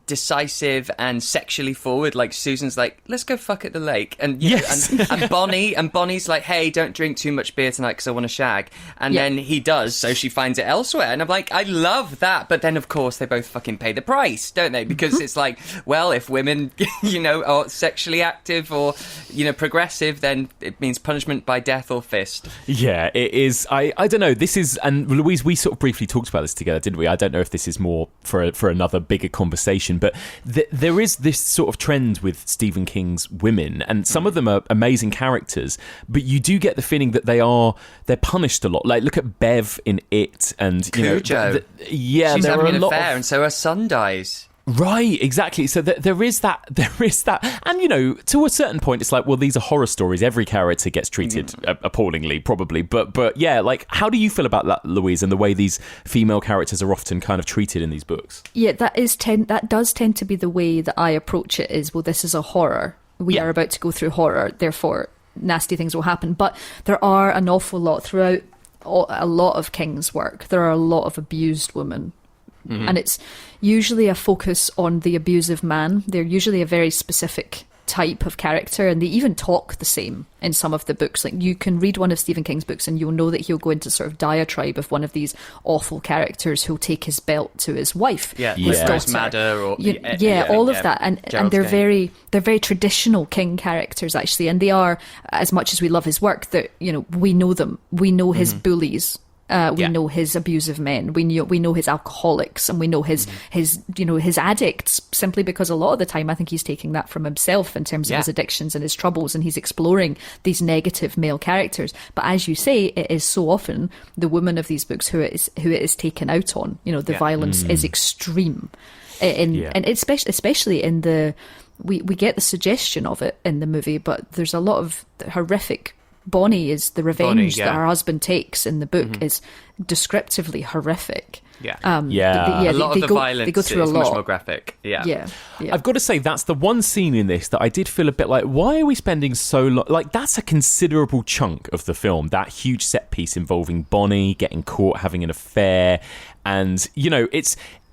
decisive and sexually forward. Like, Susan's like, let's go fuck at the lake, and and Bonnie's like, hey, don't drink too much beer tonight because I want to shag, and then he does, so she finds it elsewhere, and I'm like, I love that. But then of course they both fucking pay the price, don't they? Because it's like, well, if women are sexually active or progressive, then it means punishment by death or fist. Yeah, it is. I don't know, this is, and Louise, we sort of briefly talked about this together, didn't we? I don't know if this is more for another bigger conversation, but there is this sort of trend with Stephen King's women, and some of them are amazing characters, but you do get the feeling that they're punished a lot. Like, look at Bev in It, and Cujo. She's having an affair, and so her son dies. Right, exactly. So there is that, and to a certain point, it's like, well, these are horror stories. Every character gets treated appallingly, probably. But yeah, like, how do you feel about that, Louise, and the way these female characters are often kind of treated in these books? Yeah, that does tend to be the way that I approach it. Is, well, this is a horror. We are about to go through horror, therefore nasty things will happen. But there are an awful lot throughout a lot of King's work. There are a lot of abused women. Mm-hmm. And it's usually a focus on the abusive man. They're usually a very specific type of character, and they even talk the same in some of the books. Like, you can read one of Stephen King's books and you'll know that he'll go into sort of diatribe of one of these awful characters who'll take his belt to his wife, his daughter, Madder, or all of that, and they're very traditional King characters, actually, and they are, as much as we love his work, that we know them, we know his bullies. We know his abusive men. We know his alcoholics, and we know his addicts, simply because a lot of the time I think he's taking that from himself in terms of his addictions and his troubles, and he's exploring these negative male characters. But as you say, it is so often the women of these books who it is taken out on. The violence is extreme, and especially in the we get the suggestion of it in the movie, but there's a lot of horrific. Bonnie is the revenge that her husband takes in the book is descriptively horrific. A lot of the violence they go through is a lot. much more graphic. Yeah. I've got to say, that's the one scene in this that I did feel a bit like, why are we spending so long? Like, that's a considerable chunk of the film, that huge set piece involving Bonnie getting caught having an affair, and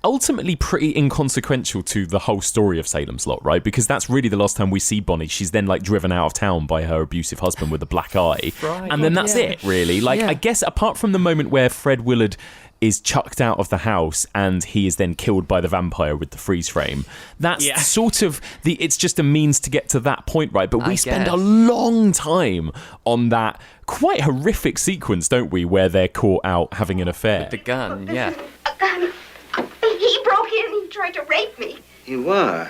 ultimately pretty inconsequential to the whole story of Salem's Lot, right? Because that's really the last time we see Bonnie. She's then like driven out of town by her abusive husband with a black eye. Right. And then that's it, really. Like, I guess apart from the moment where Fred Willard is chucked out of the house and he is then killed by the vampire with the freeze frame, that's sort of it's just a means to get to that point, right? But we spend a long time on that quite horrific sequence, don't we, where they're caught out having an affair with the gun. Yeah, he broke in and he tried to rape me. He was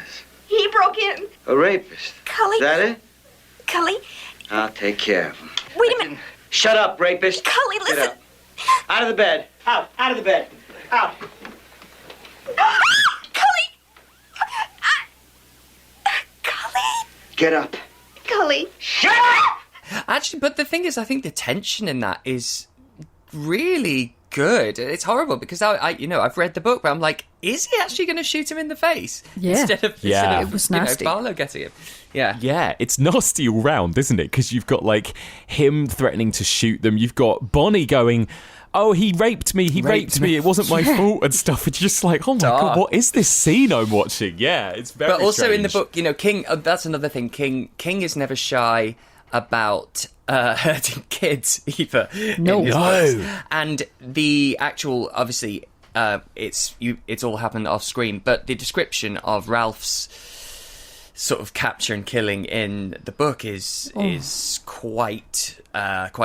He broke in. a rapist. Cully. Is that it? Cully. I'll take care of him. Wait a minute. Shut up, rapist. Cully, listen. Get up. Out of the bed. Out of the bed. Out. Cully. Cully. Get up. Cully. Shut up! Actually, but the thing is, I think the tension in that is really good. It's horrible because I've read the book, but I'm like, is he actually going to shoot him in the face instead of it was nasty. Barlow getting him? Yeah, it's nasty all round, isn't it? Because you've got like him threatening to shoot them. You've got Bonnie going, "Oh, he raped me. He raped me. It wasn't my fault," and stuff. It's just like, oh my god, what is this scene I'm watching? Yeah, it's very. But also strange. in the book, King. That's another thing. King is never shy about hurting kids either. No. And the actual, obviously, it's all happened off screen. But the description of Ralph's sort of capture and killing in the book is quite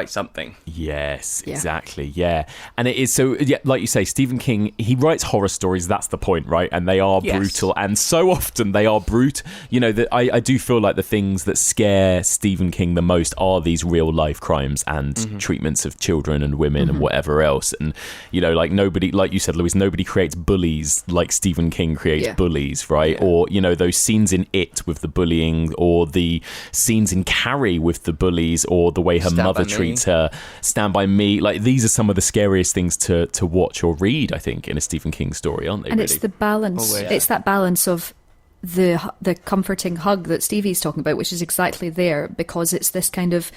something. Yes, exactly. Yeah, and it is so. Yeah, like you say, Stephen King, he writes horror stories. That's the point, right? And they are brutal, and so often they are brute. You know, that I do feel like the things that scare Stephen King the most are these real life crimes and treatments of children and women and whatever else. And you know, like nobody, like you said, Louise, nobody creates bullies like Stephen King creates bullies, right? Yeah. Or you know, those scenes in It with the bullying, or the scenes in Carrie with the bullies, or the way her mother treats her. Stand By Me. Like, these are some of the scariest things to watch or read, I think, in a Stephen King story, aren't they? And really? It's the balance. It's that balance of the comforting hug that Stevie's talking about, which is exactly there, because it's this kind of,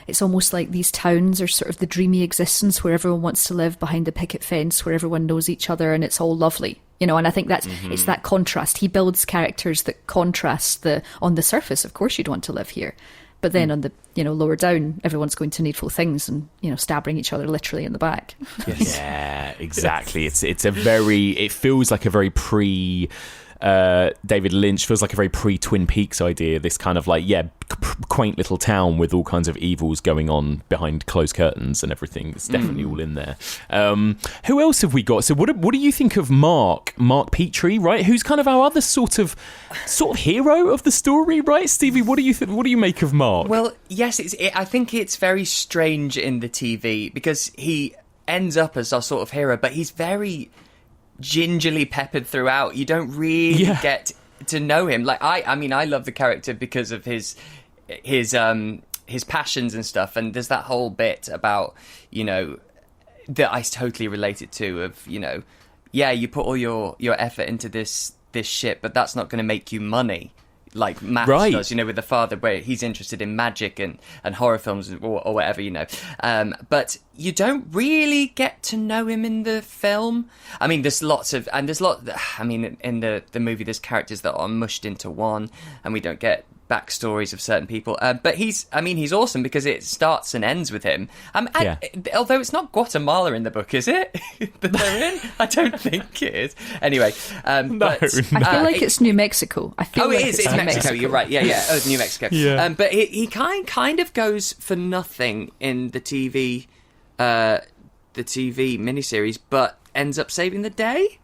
it's almost like these towns are sort of the dreamy existence where everyone wants to live behind a picket fence, where everyone knows each other and it's all lovely. You know, and I think that's it's that contrast. He builds characters that contrast on the surface. Of course, you'd want to live here, but then on the lower down, everyone's going to needful things and stabbing each other literally in the back. Yes. Yeah, exactly. It feels like a very David Lynch, feels like a very pre-Twin Peaks idea, this kind of like quaint little town with all kinds of evils going on behind closed curtains and everything. It's definitely all in there. Who else have we got? So what do you think of Mark Petrie, right, who's kind of our other sort of hero of the story, right? Stevie, what do you make of Mark? Well, yes, I think it's very strange in the TV because he ends up as our sort of hero, but he's very gingerly peppered throughout. You don't really get to know him. Like I mean, I love the character because of his passions and stuff. And there's that whole bit about that I totally related to. Of you put all your effort into this shit, but that's not going to make you money. Like Matt does, with the father, where he's interested in magic and horror films or whatever, But you don't really get to know him in the film. I mean, in the movie, there's characters that are mushed into one, and we don't get backstories of certain people. But he's awesome because it starts and ends with him. Although it's not Guatemala in the book, is it? That they're in? I don't think it is. Anyway, I feel like it's New Mexico. It's Mexico. You're right. Yeah. Oh, New Mexico. Yeah. But he kind of goes for nothing in the TV miniseries, but ends up saving the day.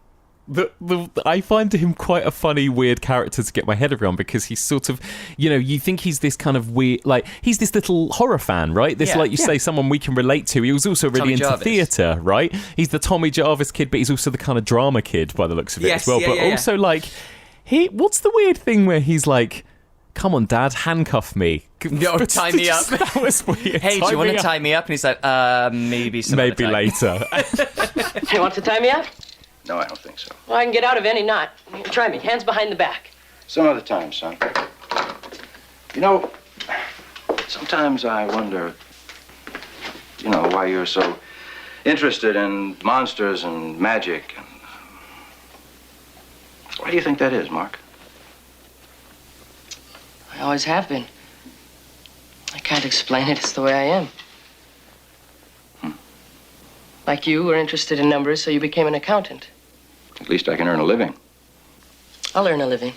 I find him quite a funny, weird character to get my head around because he's sort of, you think he's this kind of weird, like, he's this little horror fan, right? This, like you say, someone we can relate to. He was also really into theatre, right? He's the Tommy Jarvis kid, but he's also the kind of drama kid by the looks of it as well. But also, like, what's the weird thing where he's like, come on, Dad, handcuff me. Tie me up. That was weird. Hey, do you want to tie me up? And he's like, maybe later. You want to tie me up? No, I don't think so. Well, I can get out of any knot. Try me. Hands behind the back. Some other time, son. Sometimes I wonder, why you're so interested in monsters and magic. Why do you think that is, Mark? I always have been. I can't explain it. It's the way I am. Like you were interested in numbers, so you became an accountant. At least I can earn a living. I'll earn a living.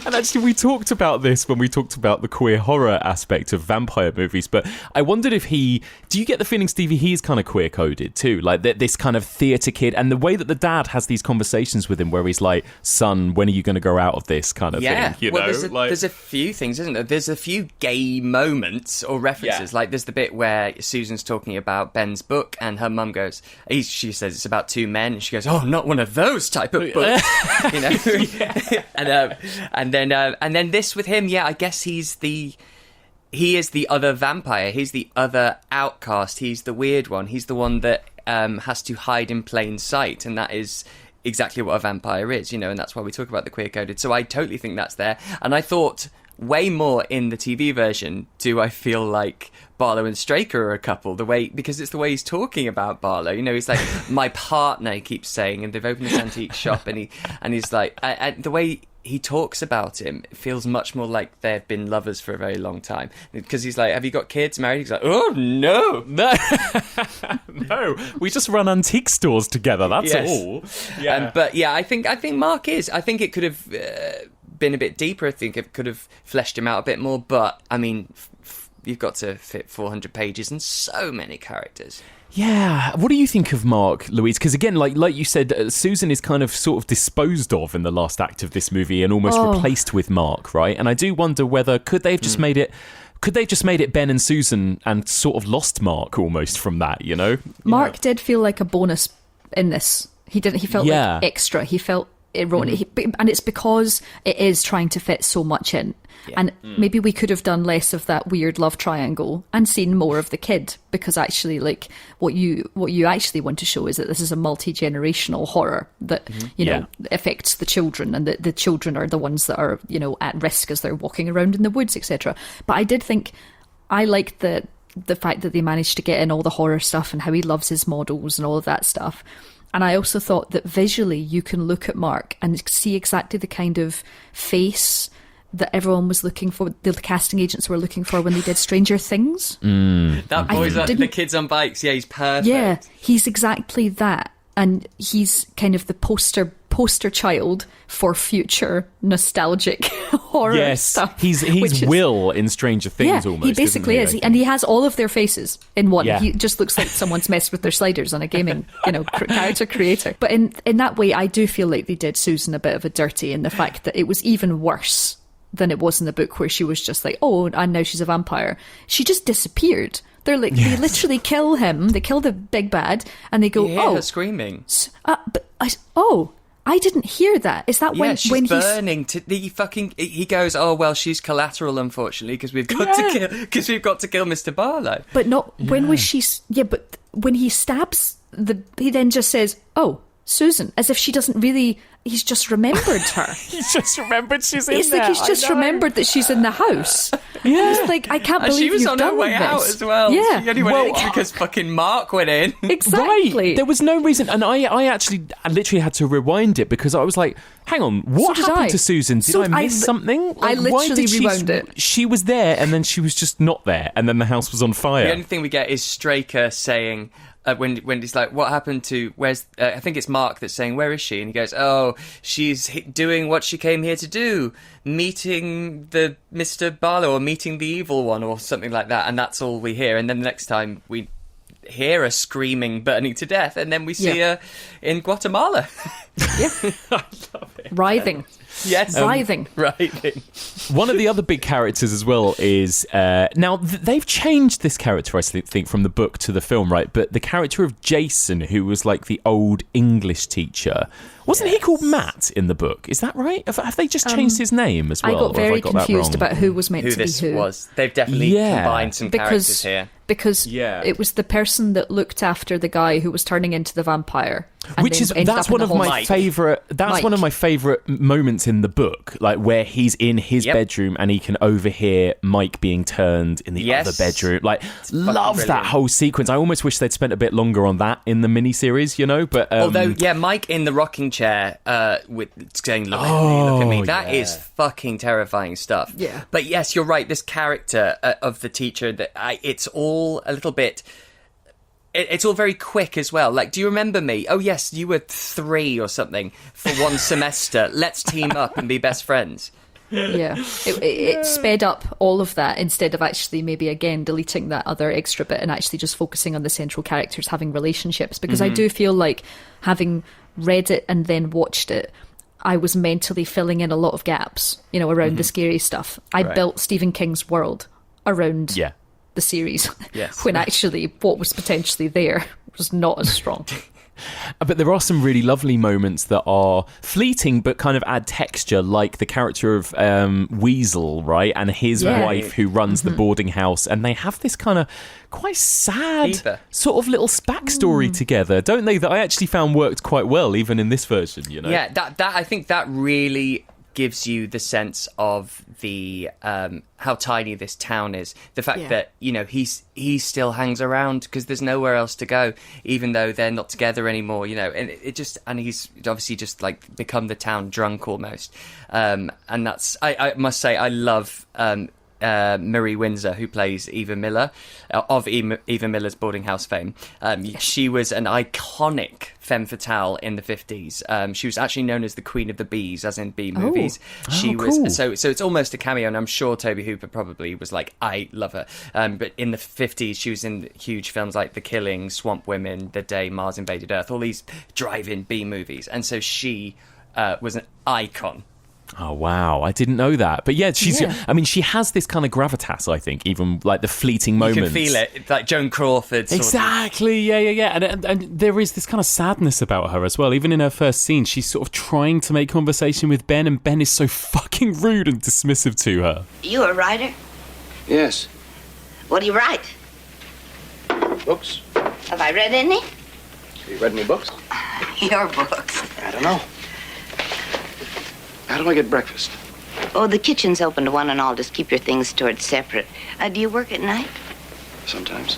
And actually, we talked about this when we talked about the queer horror aspect of vampire movies, but I wondered if do you get the feeling, Stevie, he's kind of queer-coded too? Like, this kind of theatre kid, and the way that the dad has these conversations with him where he's like, son, when are you going to grow out of this kind of thing? You know? There's a few things, isn't there? There's a few gay moments or references. Like, there's the bit where Susan's talking about Ben's book, and her mum goes, she says it's about two men, and she goes, oh, not one of those type of books. You know? And then this with him, I guess he is the other vampire. He's the other outcast. He's the weird one. He's the one that has to hide in plain sight, and that is exactly what a vampire is, you know. And that's why we talk about the queer coded. So I totally think that's there. And I thought way more in the TV version. Do I feel like Barlow and Straker are a couple? Because it's the way he's talking about Barlow. You know, he's like my partner. He keeps saying, and they've opened this antique shop, and he's like, the way he talks about him, it feels much more like they've been lovers for a very long time. Because he's like, have you got kids, married? He's like, oh, no. No, we just run antique stores together, that's all. Yeah. But I think Mark is. I think it could have been a bit deeper. I think it could have fleshed him out a bit more. But, I mean, you've got to fit 400 pages and so many characters. Yeah, what do you think of Mark, Louise? Because again, like you said, Susan is kind of sort of disposed of in the last act of this movie and almost replaced with Mark, right? And I do wonder whether could they have just made it Ben and Susan and sort of lost Mark almost from that, you know? Mark did feel like a bonus in this. He felt like extra. He felt ironic, and it's because it is trying to fit so much in. And maybe we could have done less of that weird love triangle and seen more of the kid, because actually, like, what you actually want to show is that this is a multi-generational horror that you know affects the children, and the children are the ones that are, you know, at risk as they're walking around in the woods, etc. But I did think I liked the fact that they managed to get in all the horror stuff and how he loves his models and all of that stuff. And I also thought that visually you can look at Mark and see exactly the kind of face that everyone was looking for, the casting agents were looking for when they did Stranger Things. That boy's the kids on bikes. Yeah, he's perfect. Yeah, he's exactly that. And he's kind of the poster child for future nostalgic horror stuff. He's Will in Stranger Things almost. He basically is. And he has all of their faces in one. He just looks like someone's messed with their sliders on a gaming, character creator. But in that way, I do feel like they did Susan a bit of a dirty in the fact that it was even worse than it was in the book, where she was just like, oh, and now she's a vampire. She just disappeared. They're like, they literally kill him. They kill the big bad, and they go, her screaming. I didn't hear that. Is that when she's burning? He goes, oh well, she's collateral, unfortunately, because we've got to kill Mr. Barlow. But not when was she? Yeah, but when he stabs he then just says, oh, Susan, as if she doesn't really. He's just remembered her. He's just remembered she's in there. It's like he's just remembered that she's in the house. Yeah. It's like, I can't believe she was you've on done her way this. out as well. Yeah. She only went in because fucking Mark went in. Exactly. Right. There was no reason. And I literally had to rewind it because I was like, hang on, what happened to Susan? Did I miss something? Like, I literally rewound it. She was there and then she was just not there. And then the house was on fire. The only thing we get is Straker saying... when he's like, what happened to, where's, I think it's Mark that's saying, where is she? And he goes, oh, she's doing what she came here to do, meeting the Mr. Barlow, or meeting the evil one, or something like that. And that's all we hear. And then the next time we hear her screaming, burning to death, and then we see her in Guatemala. Yeah. I love it. Writhing. Yes. Writhing. One of the other big characters as well is... now, they've changed this character, I think, from the book to the film, right? But the character of Jason, who was like the old English teacher... Wasn't he called Matt in the book? Is that right? Have they just changed his name as well? I got very confused about who was meant to be who. Was. They've definitely combined some characters here. Because it was the person that looked after the guy who was turning into the vampire. That's one of my favourite. That's one of my favourite moments in the book, like where he's in his bedroom and he can overhear Mike being turned in the other bedroom. Like, love that whole sequence. I almost wish they'd spent a bit longer on that in the miniseries, you know. But although, Mike in the rocking chair with saying, "Look at me," that is fucking terrifying stuff. Yeah. But yes, you're right. This character of the teacher, it's all a little bit. It's all very quick as well. Like, do you remember me? Oh, yes, you were 3 or something for one semester. Let's team up and be best friends. Yeah. It sped up all of that instead of actually maybe, again, deleting that other extra bit and actually just focusing on the central characters having relationships. Because I do feel like, having read it and then watched it, I was mentally filling in a lot of gaps, you know, around the scary stuff. I built Stephen King's world around... the series, when actually what was potentially there was not as strong. But there are some really lovely moments that are fleeting but kind of add texture, like the character of Weasel, right? And his wife who runs the boarding house, and they have this kind of quite sad sort of little backstory together, don't they? That I actually found worked quite well, even in this version, you know? Yeah, that I think that really gives you the sense of the how tiny this town is. The fact that, you know, he still hangs around because there's nowhere else to go, even though they're not together anymore, you know. And he's obviously just like become the town drunk almost. And that's I must say I love Marie Windsor, who plays Eva Miller, of Eva Miller's Boarding House fame. She was an iconic femme fatale in the 50s. She was actually known as the Queen of the Bees, as in bee movies. She was so it's almost a cameo, and I'm sure Tobe Hooper probably was like, I love her. But in the 50s, she was in huge films like The Killing, Swamp Women, The Day Mars Invaded Earth, all these drive-in bee movies, and so she was an icon. Oh, wow. I didn't know that. But yeah, I mean, she has this kind of gravitas, I think, even like the fleeting moments. You can feel it. It's like Joan Crawford. Exactly. Yeah. And there is this kind of sadness about her as well. Even in her first scene, she's sort of trying to make conversation with Ben, and Ben is so fucking rude and dismissive to her. You a writer? Yes. What do you write? Books. Have I read any? Have you read any books? Your books. I don't know. How do I get breakfast? Oh, the kitchen's open to one and all. Just keep your things stored separate. Do you work at night? Sometimes.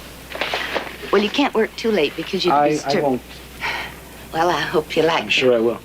Well, you can't work too late because you'd be disturbed. I won't. Well, I hope you like it. I'm sure I will.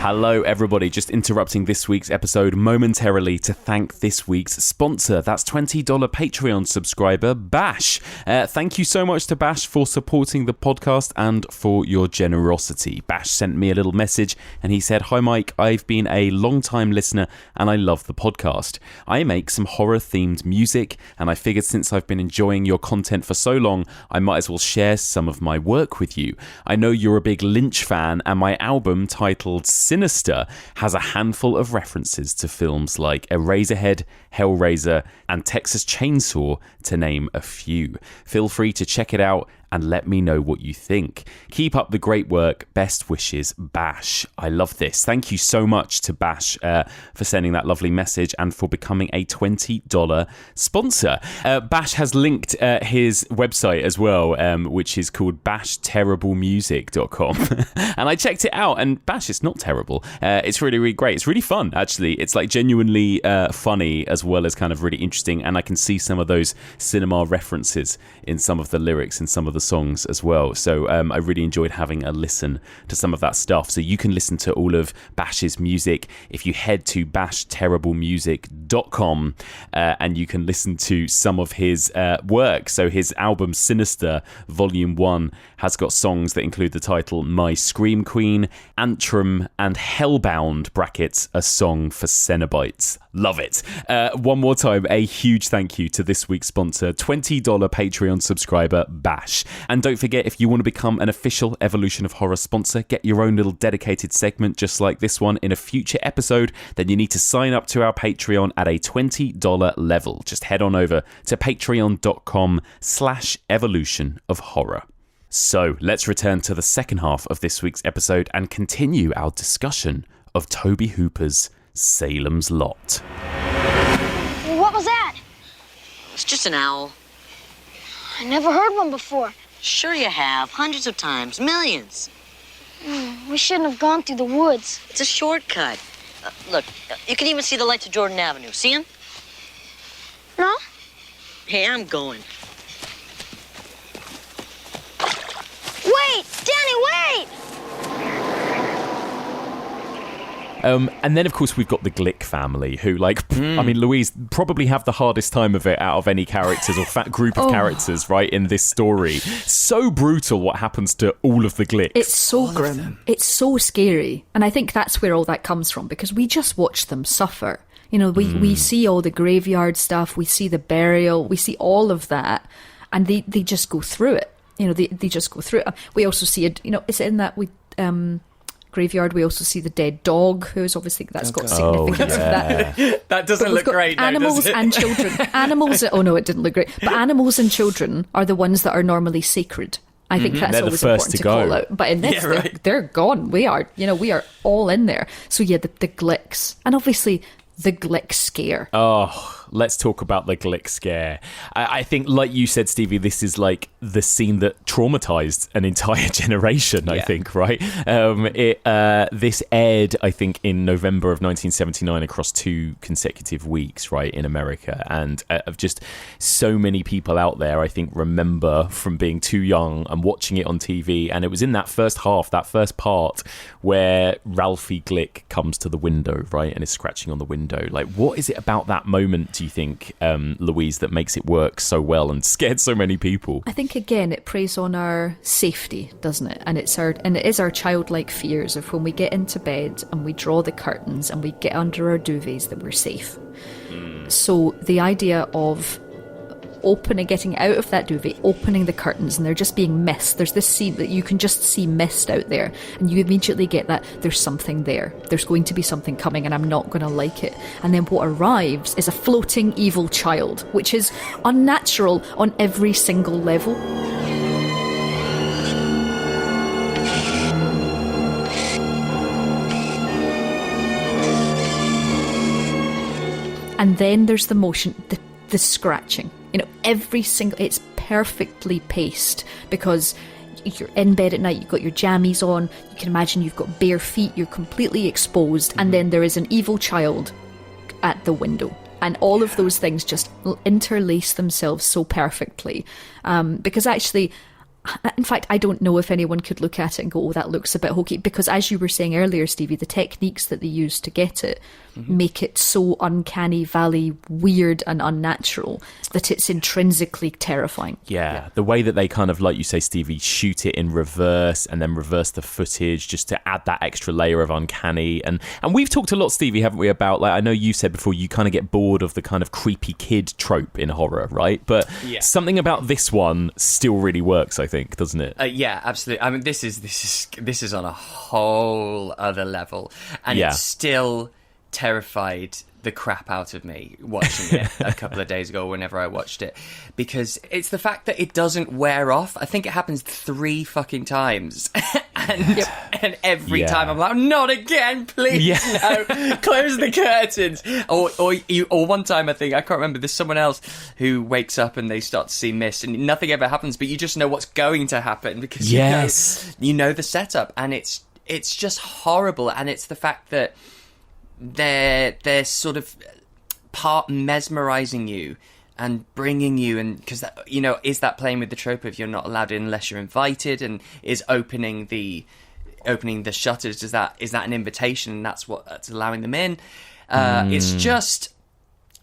Hello, everybody. Just interrupting this week's episode momentarily to thank this week's sponsor. That's $20 Patreon subscriber, Bash. Thank you so much to Bash for supporting the podcast and for your generosity. Bash sent me a little message and he said, "Hi, Mike. I've been a long-time listener and I love the podcast. I make some horror-themed music and I figured since I've been enjoying your content for so long, I might as well share some of my work with you. I know you're a big Lynch fan and my album titled Sinister has a handful of references to films like Eraserhead, Hellraiser, and Texas Chainsaw, to name a few. Feel free to check it out and let me know what you think. Keep up the great work. Best wishes, Bash." I love this. Thank you so much to Bash for sending that lovely message and for becoming a $20 sponsor. Bash has linked his website as well, which is called bashterriblemusic.com. And I checked it out, and Bash, it's not terrible. It's really, really great. It's really fun, actually. It's like genuinely funny as well as kind of really interesting, and I can see some of those cinema references in some of the lyrics and some of the songs as well. So I really enjoyed having a listen to some of that stuff. So you can listen to all of Bash's music if you head to bashterriblemusic.com and you can listen to some of his work. So his album Sinister Volume 1 has got songs that include the title My Scream Queen, Antrim, and Hellbound (brackets a song for Cenobites). Love it. One more time, a huge thank you to this week's sponsor, $20 Patreon subscriber, Bash. And don't forget, if you want to become an official Evolution of Horror sponsor, get your own little dedicated segment just like this one in a future episode, then you need to sign up to our Patreon at a $20 level. Just head on over to patreon.com/evolution of horror. So let's return to the second half of this week's episode and continue our discussion of Tobe Hooper's Salem's Lot. What was that? It's just an owl. I never heard one before. Sure you have. Hundreds of times. Millions. We shouldn't have gone through the woods. It's a shortcut. Look, you can even see the lights of Jordan Avenue. See them? No? Hey, I'm going. Wait! Danny, wait! And then, of course, we've got the Glick family, who, I mean, Louise probably have the hardest time of it out of any characters or group of characters, right, in this story. So brutal what happens to all of the Glicks. It's so grim. It's so scary. And I think that's where all that comes from, because we just watch them suffer. You know, we see all the graveyard stuff, we see the burial, we see all of that, and they just go through it. You know, they just go through it. We also see it, you know, is it in that graveyard, we also see the dead dog, who's obviously, that's got significance of that. That doesn't look great, though, animals does it? and children. Oh no, it didn't look great. But animals and children are the ones that are normally sacred. I think that's They're the always first important to to call go. out. But in this, they're gone. We are all in there. So yeah, the Glicks. And obviously the Glick scare. Oh, let's talk about the Glick scare. I think, like you said, Stevie, this is like the scene that traumatized an entire generation, I think, right? This aired, I think, in November of 1979 across 2 consecutive weeks, right, in America. And of just so many people out there, I think, remember from being too young and watching it on TV. And it was in that first half, that first part, where Ralphie Glick comes to the window, right, and is scratching on the window. Like, what is it about that moment, do you think, Louise, that makes it work so well and scared so many people? I think, again, it preys on our safety, doesn't it? And it is our childlike fears of when we get into bed and we draw the curtains and we get under our duvets that we're safe. So the idea of getting out of that duvet, opening the curtains, and they're just being mist. There's this scene that you can just see mist out there, and you immediately get that there's something there. There's going to be something coming, and I'm not going to like it. And then what arrives is a floating evil child, which is unnatural on every single level. And then there's the motion, the scratching. You know, it's perfectly paced, because you're in bed at night, you've got your jammies on, you can imagine you've got bare feet, you're completely exposed, and then there is an evil child at the window. And all of those things just interlace themselves so perfectly. Because actually, in fact, I don't know if anyone could look at it and go, oh, that looks a bit hokey. Because as you were saying earlier, Stevie, the techniques that they use to get it make it so uncanny valley, weird and unnatural that it's intrinsically terrifying. Yeah, the way that they kind of, like you say, Stevie, shoot it in reverse and then reverse the footage just to add that extra layer of uncanny. And we've talked a lot, Stevie, haven't we, about, like, I know you said before, you kind of get bored of the kind of creepy kid trope in horror, right? But something about this one still really works, I think, doesn't it? Yeah, absolutely. I mean, this is on a whole other level, and it still terrified the crap out of me watching it a couple of days ago, whenever I watched it, because it's the fact that it doesn't wear off. I think it happens 3 fucking times, and every time I'm like, not again, please, no, close the curtains. Or one time, I can't remember, there's someone else who wakes up and they start to see mist, and nothing ever happens, but you just know what's going to happen, because you know the setup, and it's just horrible. And it's the fact that they're sort of part mesmerizing you and bringing you, and because that, you know, is that playing with the trope of you're not allowed in unless you're invited, and is opening the shutters, is that an invitation, and that's allowing them in?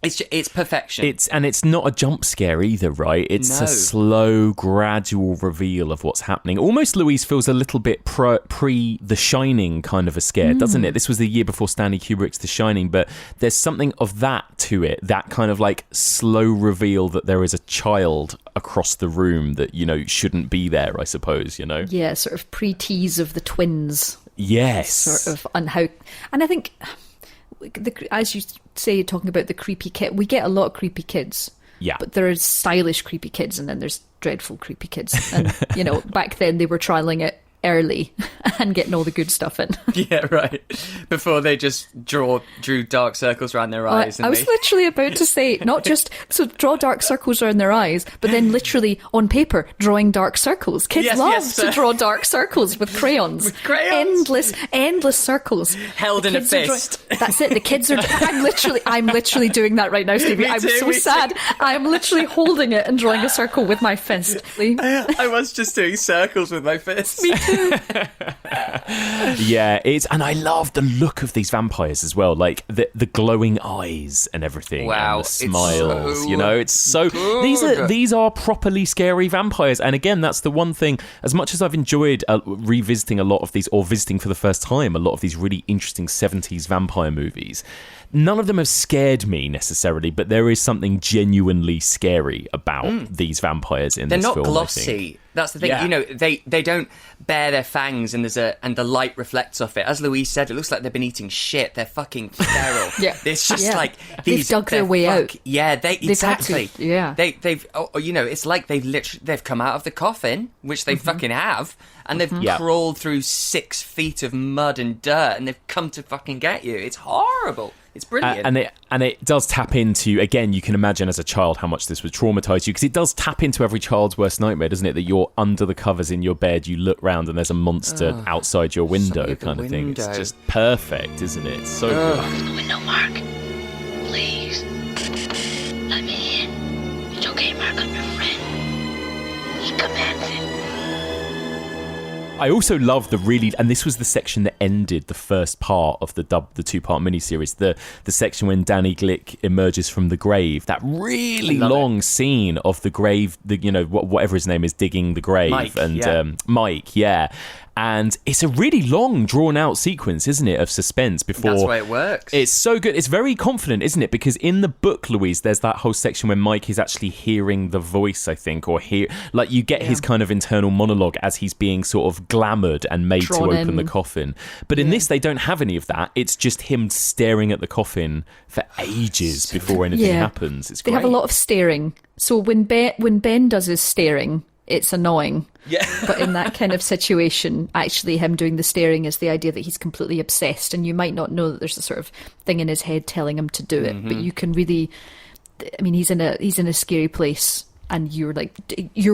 It's perfection. It's not a jump scare either, right? It's a slow, gradual reveal of what's happening. Almost, Louise, feels a little bit pre The Shining kind of a scare, doesn't it? This was the year before Stanley Kubrick's The Shining, but there's something of that to it, that kind of like slow reveal that there is a child across the room that, you know, shouldn't be there, I suppose, you know? Yeah, sort of pre-tease of the twins. Yes. Sort of, and I think, as you say, talking about the creepy kid, we get a lot of creepy kids. Yeah. But there's stylish creepy kids, and then there's dreadful creepy kids. And, you know, back then they were trialing it early and getting all the good stuff in. Yeah, right. Before they just drew dark circles around their eyes. I was literally about to say, not just draw dark circles around their eyes, but then literally on paper drawing dark circles. Kids love to draw dark circles with crayons. With crayons. Endless circles. Held in a fist. That's it. The kids are. I'm literally doing that right now, Stevie. I'm so sad. I'm literally holding it and drawing a circle with my fist. I was just doing circles with my fist. Me too. Yeah, and I love the look of these vampires as well, like the glowing eyes and everything. Wow, and the smiles. It's so good. these are properly scary vampires. And again, that's the one thing. As much as I've enjoyed revisiting a lot of these, or visiting for the first time a lot of these really interesting 70s vampire movies, none of them have scared me necessarily, but there is something genuinely scary about these vampires in this film. They're not glossy. That's the thing. Yeah. They don't bare their fangs and the light reflects off it. As Louise said, it looks like they've been eating shit. They're fucking feral. Yeah. It's just like they've dug their way out. Yeah, exactly. Had to, yeah. They've it's like they've come out of the coffin, which they fucking have, and they've crawled through 6 feet of mud and dirt, and they've come to fucking get you. It's horrible. It's brilliant. And it does tap into, again, you can imagine as a child how much this would traumatise you, because it does tap into every child's worst nightmare, doesn't it? That you're under the covers in your bed, you look round and there's a monster outside your window kind of thing. It's just perfect, isn't it? It's so good. Open the window, Mark. Please. Let me in. It's okay, Mark. I'm your friend. He commands it. I also love and this was the section that ended the first part of the 2-part miniseries, the section when Danny Glick emerges from the grave, that really long scene of the grave, whatever his name is, digging the grave. Mike, and it's a really long, drawn-out sequence, isn't it, of suspense before... That's why it works. It's so good. It's very confident, isn't it? Because in the book, Louise, there's that whole section where Mike is actually hearing the voice, I think, or you get his kind of internal monologue as he's being sort of glamoured and made to open the coffin. But in this, they don't have any of that. It's just him staring at the coffin for ages before anything happens. It's great. They have a lot of staring. So when Ben does his staring, it's annoying. Yeah. But in that kind of situation, actually him doing the staring is the idea that he's completely obsessed, and you might not know that there's a sort of thing in his head telling him to do it, but you can really, I mean, he's in a scary place, and you're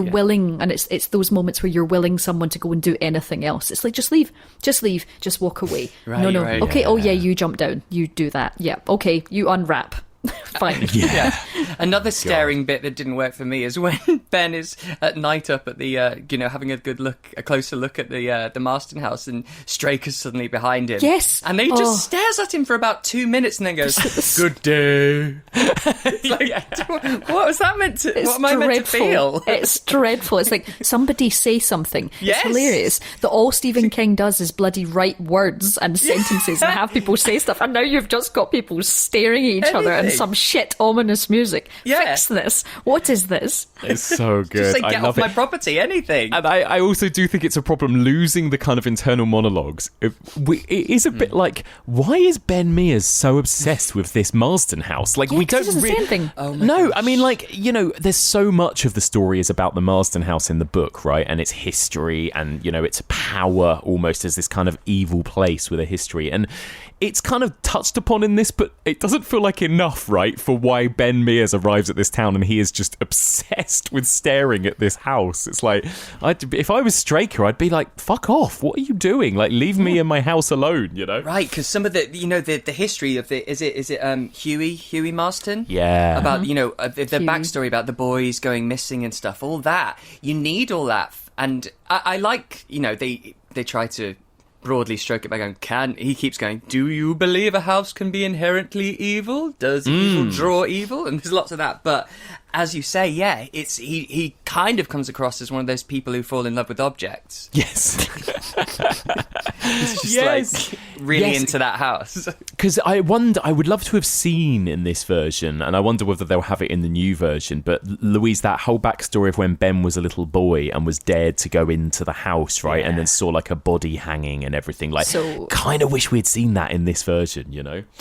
willing, and it's those moments where you're willing someone to go and do anything else. It's like, just leave, just walk away. Right, no, right, okay, you jump down, you do that, okay, you unwrap. Fine. Yeah. Another staring bit that didn't work for me is when Ben is at night up at the, having a closer look at the Marston house, and Straker's suddenly behind him. Yes. And he just stares at him for about 2 minutes and then goes, "Good day." What was that meant to? What am I meant to feel? It's dreadful. It's like, somebody say something. Yes. It's hilarious that all Stephen King does is bloody write words and sentences and have people say stuff, and now you've just got people staring at each other and some shit ominous music. Fix this. What is this? It's so good. Just like, get I off my property, anything. And I also do think it's a problem losing the kind of internal monologues. It is a bit like, why is Ben Mears so obsessed with this Marston house? Like, we don't really... anything. No, I mean, like, there's so much of the story is about the Marston house in the book, right? And its history, and, its power almost as this kind of evil place with a history. And it's kind of touched upon in this, but it doesn't feel like enough, right, for why Ben Mears arrives at this town and he is just obsessed with staring at this house. It's like, if I was Straker, I'd be like, fuck off, what are you doing? Like, leave me in my house alone, Right, because some of the, the history of is it Huey Marston? Yeah. About, the backstory about the boys going missing and stuff, all that. You need all that. And I like, they try to broadly stroke it by going, he keeps going, do you believe a house can be inherently evil? Does evil draw evil? And there's lots of that. But as you say, he kind of comes across as one of those people who fall in love with objects. Yes. He's just really into that house. Because I would love to have seen in this version, and I wonder whether they'll have it in the new version, but Louise, that whole backstory of when Ben was a little boy and was dared to go into the house, right, and then saw like a body hanging and everything, like, kind of wish we'd seen that in this version,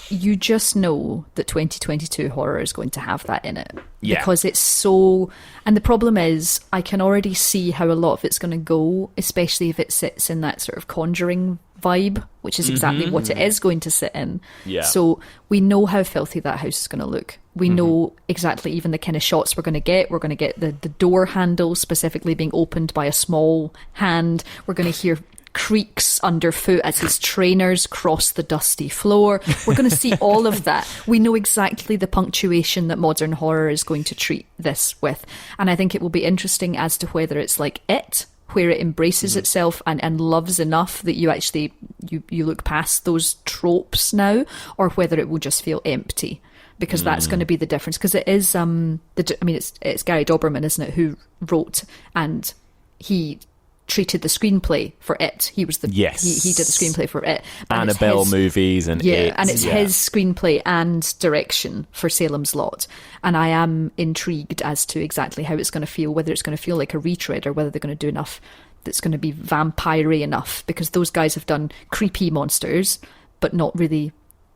You just know that 2022 horror is going to have that in it. because it's so... And the problem is, I can already see how a lot of it's going to go, especially if it sits in that sort of Conjuring vibe, which is exactly what it is going to sit in. Yeah. So we know how filthy that house is going to look. We know exactly even the kind of shots we're going to get. We're going to get the door handle specifically being opened by a small hand. We're going to hear creaks underfoot as his trainers cross the dusty floor. We're going to see all of that. We know exactly the punctuation that modern horror is going to treat this with. And I think it will be interesting as to whether it's like It, where it embraces itself and loves enough that you actually you look past those tropes now, or whether it will just feel empty. Because that's going to be the difference. Because it is, it's Gary Doberman, isn't it, who wrote, and he treated the screenplay for It. He was the he did the screenplay for It. And Annabelle movies and It. And it's his screenplay and direction for Salem's Lot. And I am intrigued as to exactly how it's going to feel, whether it's going to feel like a retread or whether they're going to do enough that's going to be vampire-y enough, because those guys have done creepy monsters, but not really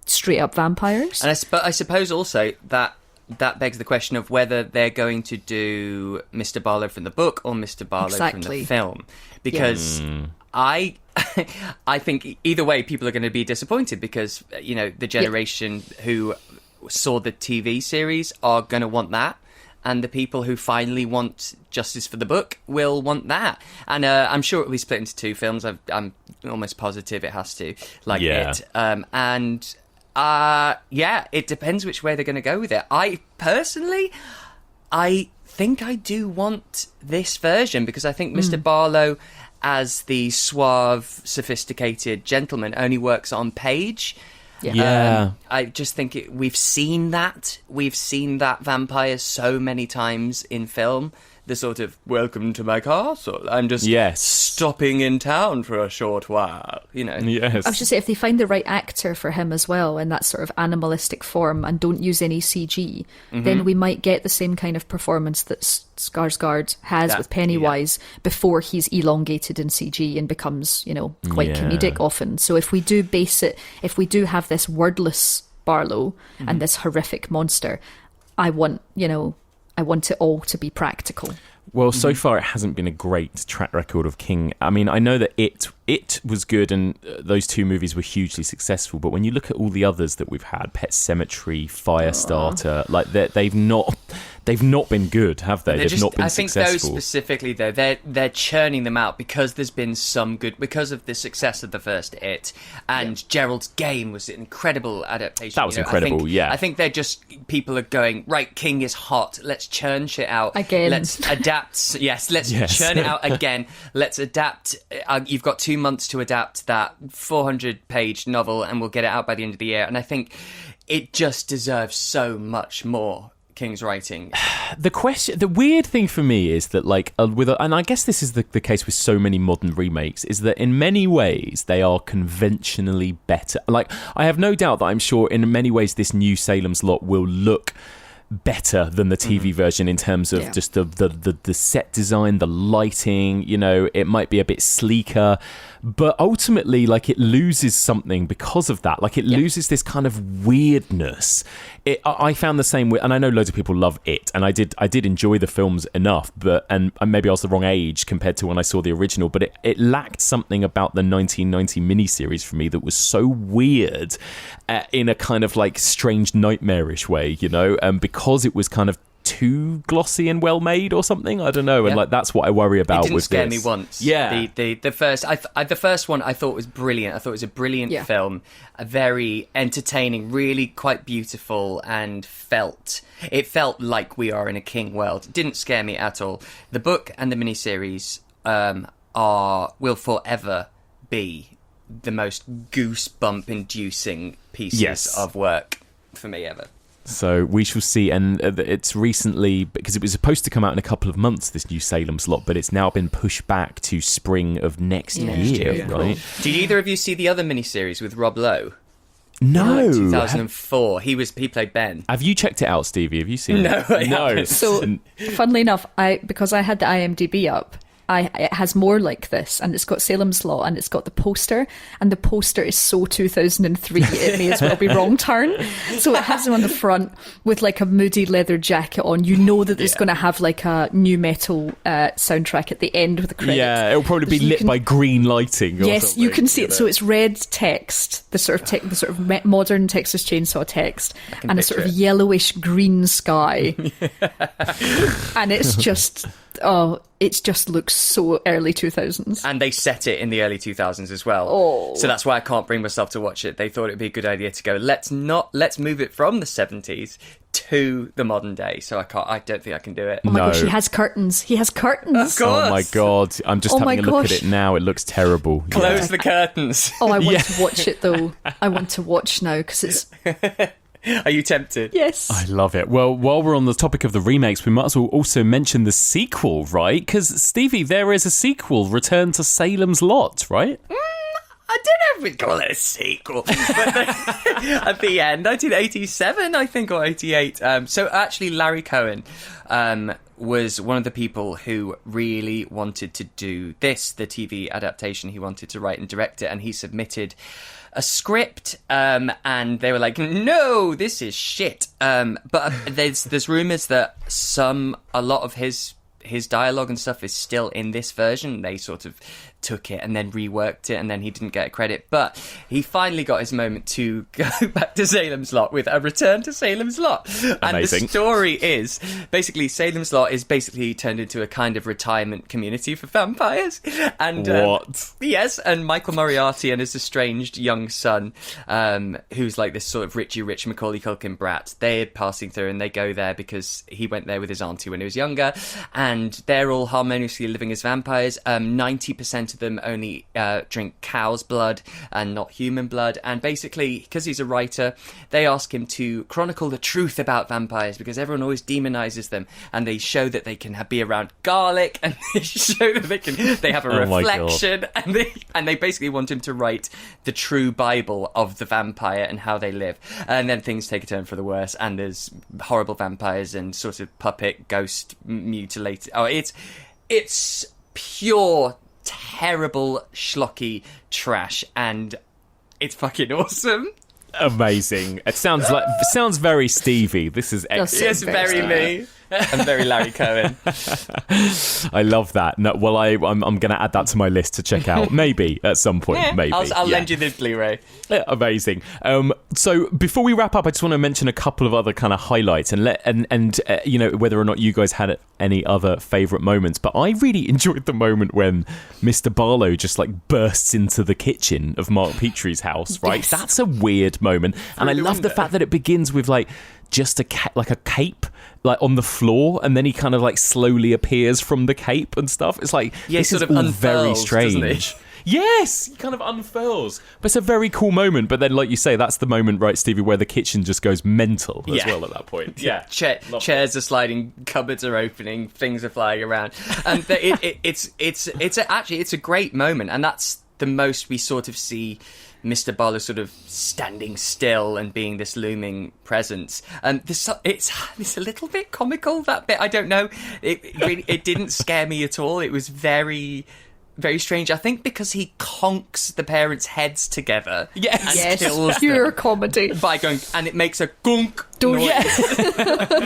straight up vampires. And I suppose also that begs the question of whether they're going to do Mr. Barlow from the book or Mr. Barlow from the film, because I think either way people are going to be disappointed, because the generation who saw the TV series are going to want that, and the people who finally want justice for the book will want that. And I'm sure it'll be split into two films. I'm almost positive it has to, like It. It depends which way they're going to go with it. I think I do want this version, because I think Mr. Barlow as the suave, sophisticated gentleman only works on page. I just think we've seen that. We've seen that vampire so many times in film. The sort of, welcome to my castle, I'm just stopping in town for a short while, I was just saying, if they find the right actor for him as well in that sort of animalistic form and don't use any CG, then we might get the same kind of performance that Skarsgård has with Pennywise before he's elongated in CG and becomes, quite comedic often. So if we do have this wordless Barlow and this horrific monster, I want it all to be practical. Well, so far it hasn't been a great track record of King. I mean, I know that It was good, and those two movies were hugely successful, but when you look at all the others that we've had, Pet Sematary, Firestarter, like they've not been good, have they? They've not been successful. I think those specifically, though, they're churning them out because there's been some good, because of the success of the first It, and Gerald's Game was an incredible adaptation. That was incredible, I think they're just, people are going, right, King is hot, let's churn shit out. Again. Let's adapt, let's churn it out again. Let's adapt. You've got 2 months to adapt that 400-page novel, and we'll get it out by the end of the year. And I think it just deserves so much more. King's writing. The weird thing for me is that, and I guess this is the case with so many modern remakes, is that in many ways they are conventionally better. Like, I have no doubt that I'm sure in many ways this new Salem's Lot will look better than the TV version in terms of just the set design, the lighting, it might be a bit sleeker, but ultimately it loses something because of that. It loses this kind of weirdness. I found the same with, and I know loads of people love It, and I did enjoy the films enough, and maybe I was the wrong age compared to when I saw the original, but it lacked something about the 1990 miniseries for me that was so weird in a kind of strange nightmarish way, because it was kind of too glossy and well made or something. I don't know, and that's what I worry about. It didn't scare me once. Yeah, the first one I thought was brilliant. I thought it was a brilliant film, a very entertaining, really quite beautiful, and it felt like we are in a King world. It didn't scare me at all. The book and the miniseries will forever be the most goosebump inducing pieces of work for me ever. So we shall see, and it's recently, because it was supposed to come out in a couple of months, this new Salem's Lot, but it's now been pushed back to spring of next year, right? Did either of you see the other miniseries with Rob Lowe? No. 2004. He played Ben. Have you checked it out, Stevie? Have you seen it? No. So, funnily enough, because I had the IMDb up, it has more like this, and it's got Salem's Lot, and it's got the poster, and the poster is so 2003, it may as well be Wrong Turn. So it has him on the front with like a moody leather jacket on. You know that it's going to have like a new metal soundtrack at the end with the credits. Yeah, it'll probably be lit by green lighting. Yes, you can see it. So it's red text, the sort of modern Texas Chainsaw text, and a sort of yellowish green sky, and it's just. Oh, it just looks so early 2000s. And they set it in the early 2000s as well. Oh. So that's why I can't bring myself to watch it. They thought it'd be a good idea to go, let's move it from the 70s to the modern day. So I don't think I can do it. Oh my gosh, he has curtains. He has curtains. Of course. Oh my God. I'm just having a look at it now. It looks terrible. Close the curtains. Oh, I want to watch it though. I want to watch now because it's... Are you tempted? Yes. I love it. Well, while we're on the topic of the remakes, we might as well also mention the sequel, right? Because, Stevie, there is a sequel, Return to Salem's Lot, right? I don't know if we'd call it a sequel. But at the end, 1987, I think, or 88. So actually, Larry Cohen was one of the people who really wanted to do this, the TV adaptation. He wanted to write and direct it, and he submitted a script, and they were like, no, this is shit. But there's rumours that a lot of his dialogue and stuff is still in this version. They sort of took it and then reworked it, and then he didn't get credit. But he finally got his moment to go back to Salem's Lot with a Return to Salem's Lot. Amazing. And the story is, basically, Salem's Lot is basically turned into a kind of retirement community for vampires. And what? Yes, and Michael Moriarty and his estranged young son, who's like this sort of rich Macaulay Culkin brat, they're passing through, and they go there because he went there with his auntie when he was younger, and they're all harmoniously living as vampires. 90% of them only drink cow's blood and not human blood, and basically, because he's a writer, they ask him to chronicle the truth about vampires, because everyone always demonizes them, and they show that they can be around garlic, and they show that they have a reflection, and they basically want him to write the true Bible of the vampire and how they live. And then things take a turn for the worse, and there's horrible vampires and sort of puppet ghost mutilated. Oh, it's pure terrible schlocky trash, and it's fucking awesome. Amazing. It sounds very Stevie. This is excellent. Yes, very me. I'm very Larry Cohen. I love that. No, well, I'm going to add that to my list to check out. Maybe at some point. Yeah, maybe. I'll lend you the Blu-ray. Yeah, amazing. So before we wrap up, I just want to mention a couple of other kind of highlights and you know, whether or not you guys had any other favourite moments. But I really enjoyed the moment when Mr. Barlow just like bursts into the kitchen of Mark Petrie's house. Right, yes. That's a weird moment, and I love the fact that it begins with like just a cape like on the floor, and then he kind of like slowly appears from the cape and stuff. It's like, yeah, this sort is of all unfurls, very strange. Yes, he kind of unfurls. But it's a very cool moment. But then, like you say, that's the moment, right, Stevie, where the kitchen just goes mental as well at that point. Yeah, chairs are sliding, cupboards are opening, things are flying around, and it's a great moment, and that's the most we sort of see Mr. Barlow sort of standing still and being this looming presence. And it's a little bit comical, that bit. I don't know. It didn't scare me at all. It was very, very strange. I think because he conks the parents' heads together. Yes, kills pure them comedy. by going, and it makes a gunk noise. Yes.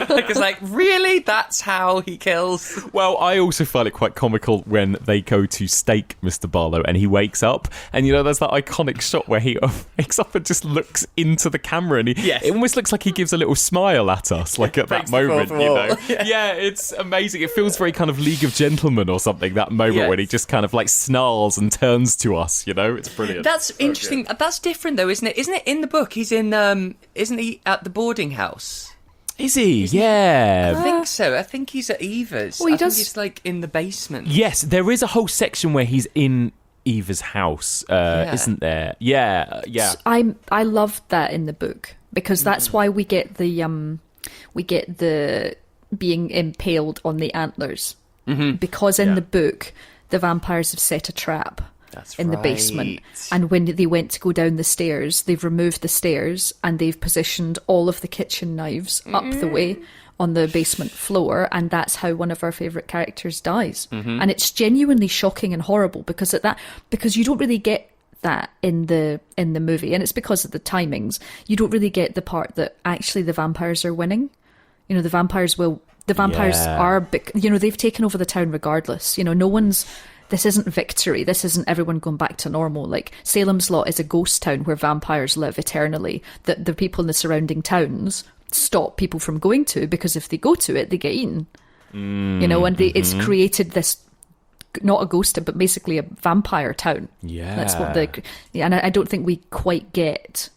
Like, it's like, really? That's how he kills? Well, I also find it quite comical when they go to stake Mr. Barlow and he wakes up, and you know, there's that iconic shot where he wakes up and just looks into the camera, and it almost looks like he gives a little smile at us, like at that moment, you know. Yeah, it's amazing. It feels very kind of League of Gentlemen or something, that moment when he just kind of like snarls and turns to us, you know. It's brilliant. That's interesting. That's different though, isn't it? Isn't it in the book? He's in isn't he at the boarding house? Is he? Yeah. I think so. I think he's at Eva's. Well, he think he's like in the basement. Yes, there is a whole section where he's in Eva's house, isn't there? Yeah. I loved that in the book, because that's why we get the being impaled on the antlers, because in the book the vampires have set a trap. in the basement. And when they went to go down the stairs, they've removed the stairs and they've positioned all of the kitchen knives up the way on the basement floor, and that's how one of our favourite characters dies. And it's genuinely shocking and horrible because you don't really get that in the movie, and it's because of the timings. You don't really get the part that actually the vampires are winning. You know, the vampires are, you know, they've taken over the town regardless. You know, this isn't victory. This isn't everyone going back to normal. Like, Salem's Lot is a ghost town where vampires live eternally, that the people in the surrounding towns stop people from going to, because if they go to it, they get eaten. You know, and it's created this, not a ghost town, but basically a vampire town. Yeah. That's what and I don't think we quite get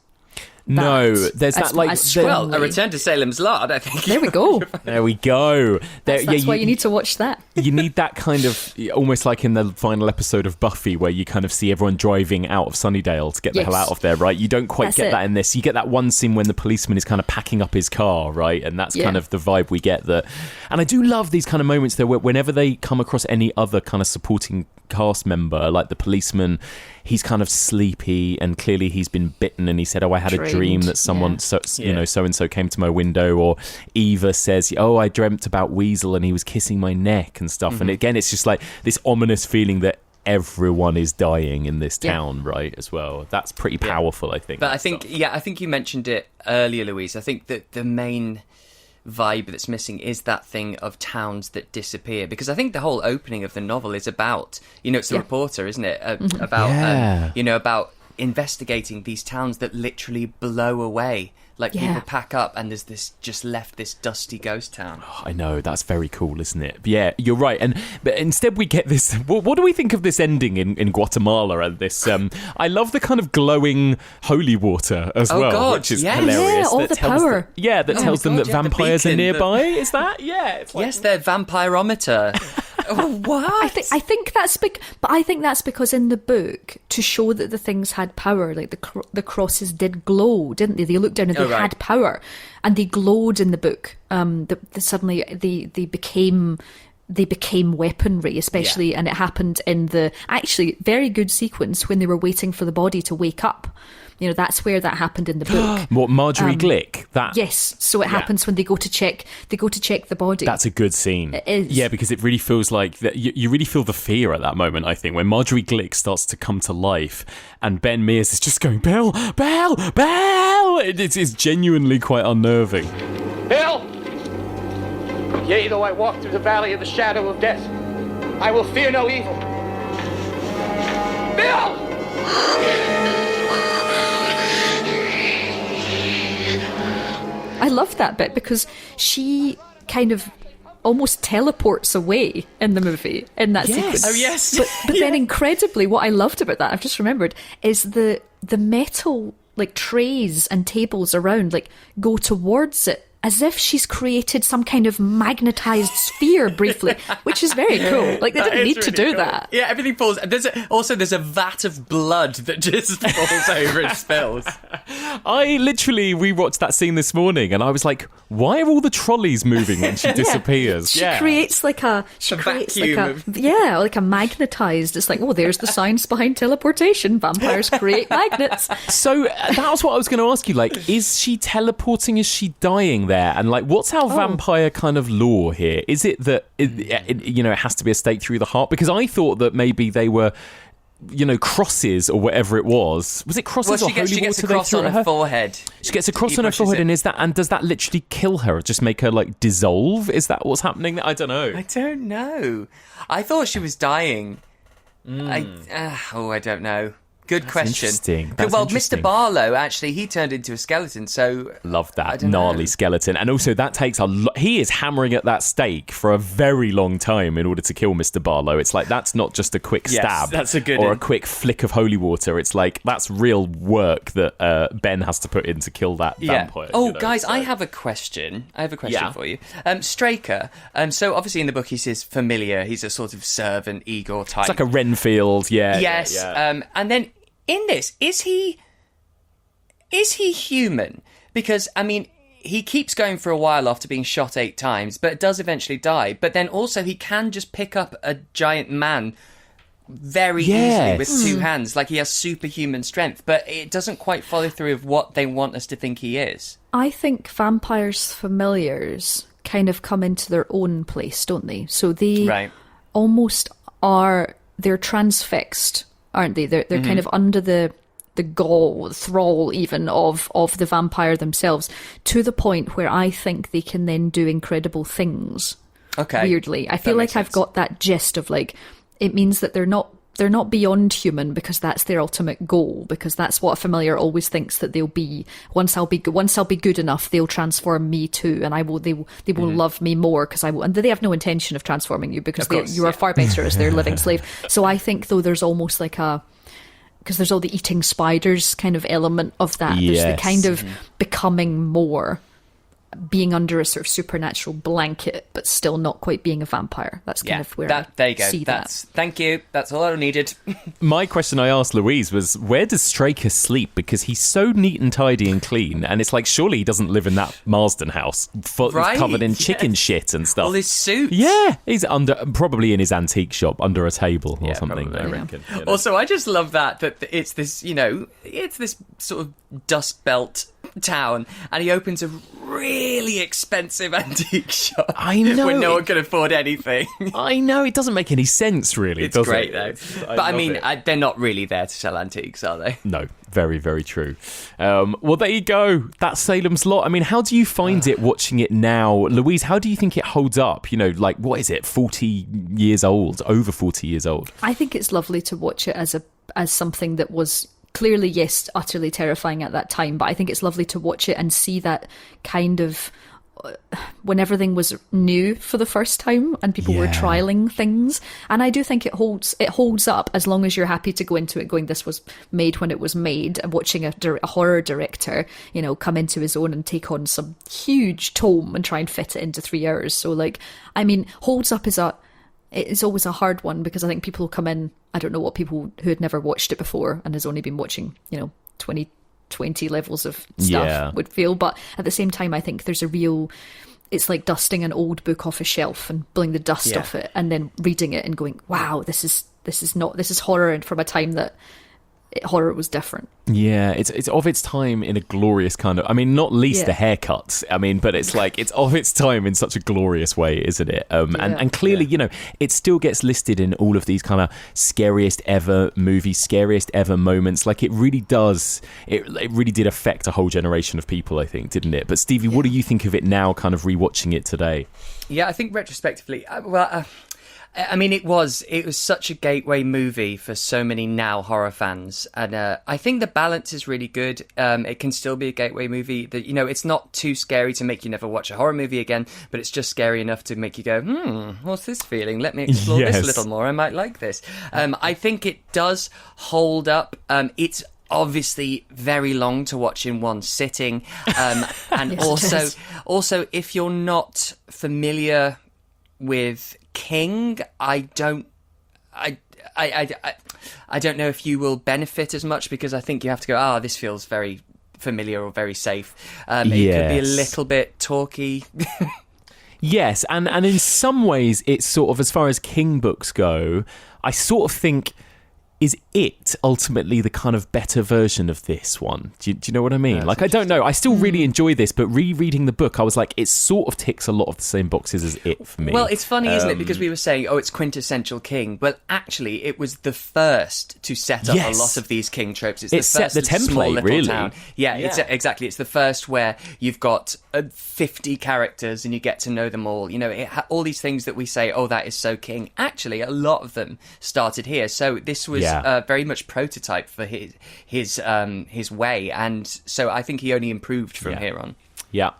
No, there's that like well, a return to Salem's Lot, I think. There we go. There we go. That's why you need to watch that. You need that kind of, almost like in the final episode of Buffy, where you kind of see everyone driving out of Sunnydale to get the hell out of there, right? You don't quite get that in this. You get that one scene when the policeman is kind of packing up his car, right? And that's kind of the vibe we get. And I do love these kind of moments there, where whenever they come across any other kind of supporting cast member, like the policeman, he's kind of sleepy and clearly he's been bitten, and he said, I had a dream that someone you know, so and so came to my window. Or Eva says, I dreamt about Weasel and he was kissing my neck and stuff. And again, it's just like this ominous feeling that everyone is dying in this town, right, as well. That's pretty powerful, I think. But I think you mentioned it earlier, Louise. I think that the main vibe that's missing is that thing of towns that disappear, because I think the whole opening of the novel is about, it's the reporter, isn't it, about investigating these towns that literally blow away, like people pack up and there's this dusty ghost town. I know, that's very cool, isn't it? But yeah, you're right. But instead we get this, what do we think of this ending in Guatemala? And this I love the kind of glowing holy water as well, which is hilarious. All the power. That tells them that vampires are nearby. Is that? Yeah. It's like, yes, their vampirometer. What? I think that's but I think that's because in the book, to show that the things had power, like the crosses did glow, didn't they? They looked down and they had power, and they glowed in the book. Suddenly they became weaponry, especially, and it happened in the actually very good sequence when they were waiting for the body to wake up. That's where that happened in the book. What, Marjorie Glick? That yes. So it happens when they go to check the body. That's a good scene. It is. Yeah, because it really feels like that. You really feel the fear at that moment. I think when Marjorie Glick starts to come to life, and Ben Mears is just going, Belle, Belle, Belle. It's genuinely quite unnerving. Bill! Yea, though I walk through the valley of the shadow of death, I will fear no evil. Bill! I love that bit because she kind of almost teleports away in the movie in that sequence. Oh yes. But then incredibly, what I loved about that, I've just remembered, is the metal like trays and tables around like go towards it, as if she's created some kind of magnetized sphere briefly, which is very cool. Like, they didn't need to do that. Yeah, everything falls. There's a vat of blood that just falls over and spills. I literally rewatched that scene this morning, and I was like, why are all the trolleys moving when she disappears? She creates like a magnetized. It's like, there's the science behind teleportation. Vampires create magnets. So that was what I was going to ask you. Like, is she teleporting? Is she dying there? And like, what's our vampire kind of lore here? Is it that it has to be a stake through the heart? Because I thought that maybe they were, crosses or whatever it was. Was it crosses or holy water? She gets a cross on her forehead. She gets a cross on her forehead, and does that literally kill her? Or just make her like dissolve? Is that what's happening? I don't know. I don't know. I thought she was dying. I don't know. Good question. Interesting. Mr. Barlow, actually, he turned into a skeleton, so... Love that gnarly skeleton. And also, that takes a lot... He is hammering at that stake for a very long time in order to kill Mr. Barlow. It's like, that's not just a quick stab. That's a good or a quick flick of holy water. It's like, that's real work that Ben has to put in to kill that vampire. Oh, guys, I have a question. For you. Straker. So, obviously, in the book, he's his familiar. He's a sort of servant, Igor type. It's like a Renfield, Yes. Yeah. And then... in this, is he human? Because, he keeps going for a while after being shot 8 times, but does eventually die. But then also he can just pick up a giant man very easily with two hands. Like, he has superhuman strength, but it doesn't quite follow through of what they want us to think he is. I think vampires' familiars kind of come into their own place, don't they? So they almost are, they're transfixed, aren't they? They're kind of under the thrall even of the vampire themselves, to the point where I think they can then do incredible things. Okay. Weirdly. I feel like I've got that gist of like, it means that they're not beyond human because that's their ultimate goal, because that's what a familiar always thinks that they'll be. Once I'll be good enough, they'll transform me too, and they will love me more because I will. And they have no intention of transforming you because you are far better as their living slave. So I think though there's almost like because there's all the eating spiders kind of element of that. Yes. There's the kind of becoming more, being under a sort of supernatural blanket, but still not quite being a vampire. That's kind of where there you go. See that. Thank you. That's all I needed. My question I asked Louise was, where does Straker sleep? Because he's so neat and tidy and clean, and it's like, surely he doesn't live in that Marsden house covered in chicken shit and stuff. All his suits. Yeah, he's probably in his antique shop under a table or something. Probably, I reckon. You know? Also, I just love that it's this, it's this sort of Dust Belt town, and he opens a really expensive antique shop. I know, when no one can afford anything. I know, it doesn't make any sense really. It's great though. But I mean, they're not really there to sell antiques, are they? No, very, very true. Well, there you go. That's Salem's Lot. I mean, how do you find it watching it now, Louise? How do you think it holds up? Like, what is it? 40 years old, over 40 years old. I think it's lovely to watch it as something that was clearly, yes, utterly terrifying at that time, but I think it's lovely to watch it and see that kind of when everything was new for the first time and people were trialing things. And I do think it holds up as long as you're happy to go into it going, this was made when it was made, and watching a horror director, come into his own and take on some huge tome and try and fit it into 3 hours. So like, I mean, holds up it's always a hard one, because I think people will come in, I don't know what people who had never watched it before and has only been watching, 20 levels of stuff would feel. But at the same time, I think there's it's like dusting an old book off a shelf and blowing the dust off it and then reading it and going, wow, this is horror, and from a time that horror was different. Yeah, it's of its time in a glorious kind of, I mean, not least the haircuts, I mean, but it's like, it's of its time in such a glorious way, isn't it? And clearly, it still gets listed in all of these kind of scariest ever movies, scariest ever moments. Like, it really does, it really did affect a whole generation of people, I think, didn't it? But Stevie, what do you think of it now, kind of rewatching it today? Yeah, I think retrospectively, I mean, it was such a gateway movie for so many now horror fans, and I think the balance is really good. It can still be a gateway movie that, it's not too scary to make you never watch a horror movie again, but it's just scary enough to make you go, what's this feeling? Let me explore this a little more. I might like this. I think it does hold up. It's obviously very long to watch in one sitting, and yes, also if you're not familiar with King, I don't know if you will benefit as much, because I think you have to go, this feels very familiar or very safe. It could be a little bit talky. Yes, and in some ways it's sort of, as far as King books go, I sort of think, is it ultimately the kind of better version of this one? Do you know what I mean? Like, I don't know. I still really enjoy this, but rereading the book, I was like, it sort of ticks a lot of the same boxes as it for me. Well, it's funny, isn't it? Because we were saying, it's quintessential King, but actually, it was the first to set up a lot of these King tropes. It's the set first the template, really. Town. Yeah. Exactly. It's the first where you've got 50 characters and you get to know them all. All these things that we say, that is so King. Actually, a lot of them started here. So this was very much prototype for his way, and so I think he only improved from here on. Yeah.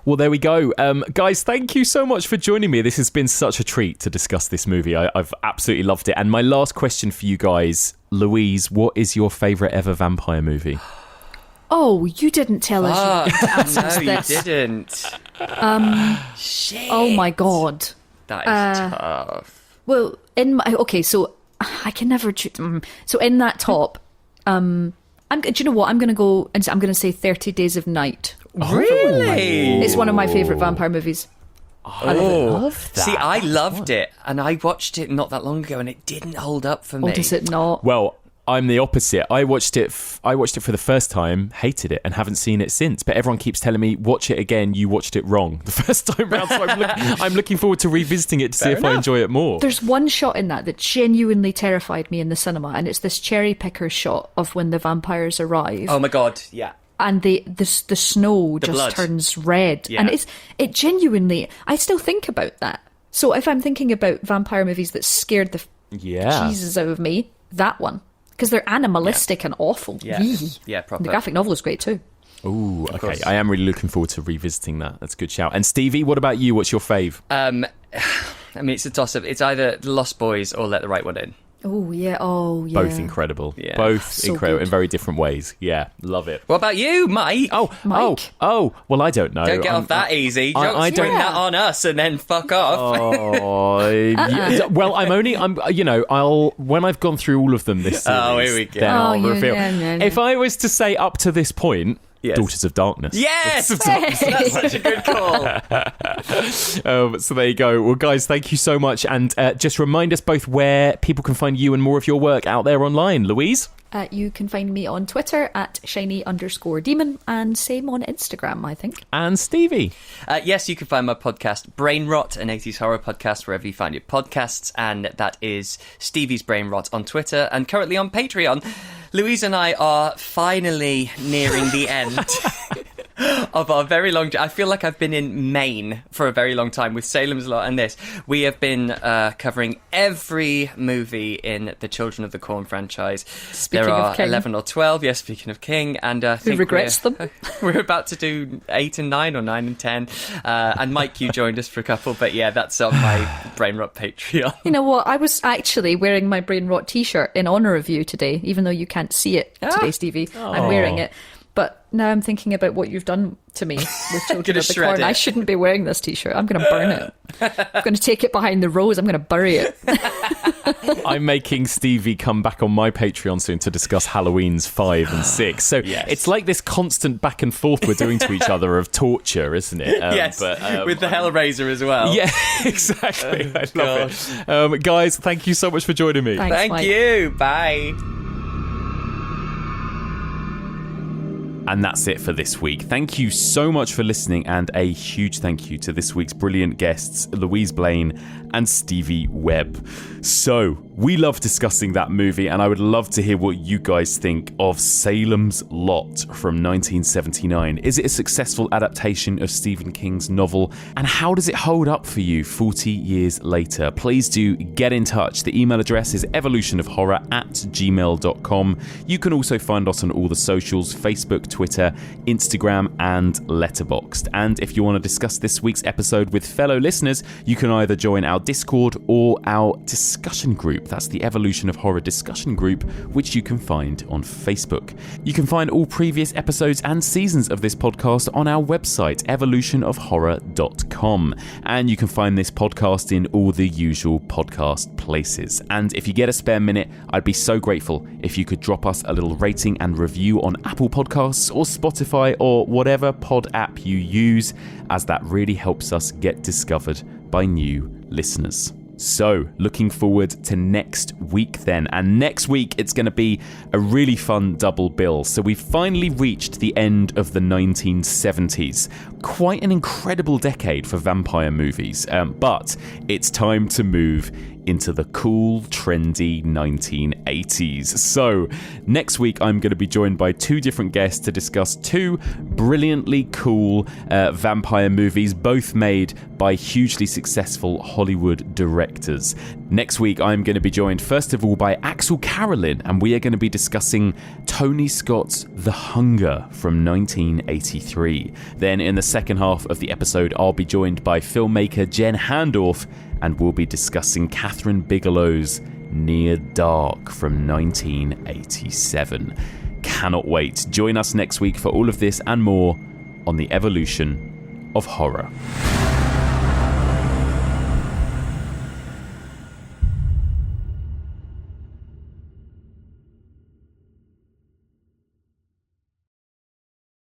Well, there we go. Guys, thank you so much for joining me. This has been such a treat to discuss this movie. I've absolutely loved it. And my last question for you guys, Louise, what is your favourite ever vampire movie? Oh, you didn't tell us. No, you didn't. Shit. Oh my God. That is tough. Well, so I can never choose. So in that top, do you know what? I'm going to go and I'm going to say 30 Days of Night. Really? It's one of my favourite vampire movies. I love that. See, I loved it, and I watched it not that long ago, and it didn't hold up for me. Oh, does it not? Well, I'm the opposite. I watched it for the first time, hated it, and haven't seen it since. But everyone keeps telling me, watch it again, you watched it wrong the first time round. So I'm looking forward to revisiting it to see if I enjoy it more. There's one shot in that genuinely terrified me in the cinema, and it's this cherry picker shot of when the vampires arrive. Oh my God, yeah. And the snow just blood turns red. Yeah. And it genuinely, I still think about that. So if I'm thinking about vampire movies that scared the Jesus out of me, that one. Because they're animalistic and awful. Yeah, yeah, proper. The graphic novel is great too. Ooh, okay. I am really looking forward to revisiting that. That's a good shout. And Stevie, what about you? What's your fave? I mean, it's a toss-up. It's either The Lost Boys or Let the Right One In. Oh, yeah. Both incredible. Yeah. Both So incredible good. in very different ways. Yeah, love it. What about you, Mike? Mike? Well, I don't know. Don't get off that easy. Don't spring that on us and then fuck off. Oh, yeah. Well, when I've gone through all of them this series, Oh, here we go. then I'll yeah, reveal. no. If I was to say up to this point, Yes. Daughters of Darkness. Yes! That's such a good call. So there you go. Well, guys, thank you so much. And just remind us both where people can find you and more of your work out there online. Louise? You can find me on Twitter at shiny_demon, and same on Instagram, I think. And Stevie? Yes, you can find my podcast, Brain Rot, an 80s horror podcast, wherever you find your podcasts. And that is Stevie's Brain Rot on Twitter and currently on Patreon. Louise and I are finally nearing the end of our very long... I feel like I've been in Maine for a very long time with Salem's Lot and this. We have been covering every movie in the Children of the Corn franchise. Speaking there are of King. 11 or 12, yes, speaking of King. And Who regrets them? We're about to do 8 and 9 or 9 and 10. And Mike, you joined us for a couple, but yeah, that's on my Brain Rot Patreon. You know what? I was actually wearing my Brain Rot t-shirt in honour of you today, even though you can't see it today, Stevie. I'm wearing it. But now I'm thinking about what you've done to me with Children of the Corn. I shouldn't be wearing this t-shirt. I'm going to burn it. I'm going to take it behind the rose. I'm going to bury it. I'm making Stevie come back on my Patreon soon to discuss Halloween's 5 and 6. So it's like this constant back and forth we're doing to each other of torture, isn't it? Yes, with the Hellraiser as well. Yeah, exactly. I love it. Guys, thank you so much for joining me. Thanks, Thank Mike. you. Bye. And that's it for this week. Thank you so much for listening, and a huge thank you to this week's brilliant guests, Louise Blain and Stevie Webb. So, we love discussing that movie, and I would love to hear what you guys think of Salem's Lot from 1979. Is it a successful adaptation of Stephen King's novel? And how does it hold up for you 40 years later? Please do get in touch. The email address is evolutionofhorror@gmail.com. You can also find us on all the socials, Facebook, Twitter, Instagram, and Letterboxd. And if you want to discuss this week's episode with fellow listeners, you can either join our Discord or our discussion group. That's the Evolution of Horror discussion group, which you can find on Facebook. You can find all previous episodes and seasons of this podcast on our website, evolutionofhorror.com. And you can find this podcast in all the usual podcast places. And if you get a spare minute, I'd be so grateful if you could drop us a little rating and review on Apple Podcasts or Spotify or whatever pod app you use, as that really helps us get discovered by new listeners. So, looking forward to next week then. And next week, it's going to be a really fun double bill. So we've finally reached the end of the 1970s. Quite an incredible decade for vampire movies. But it's time to move into the cool, trendy 1980s. So, next week I'm going to be joined by two different guests to discuss two brilliantly cool vampire movies, both made by hugely successful Hollywood directors. Next week I'm going to be joined first of all by Axel Carolyn, and we are going to be discussing Tony Scott's The Hunger from 1983. Then in the second half of the episode I'll be joined by filmmaker Jen Handorf, and we'll be discussing Catherine Bigelow's Near Dark from 1987. Cannot wait. Join us next week for all of this and more on the Evolution of Horror.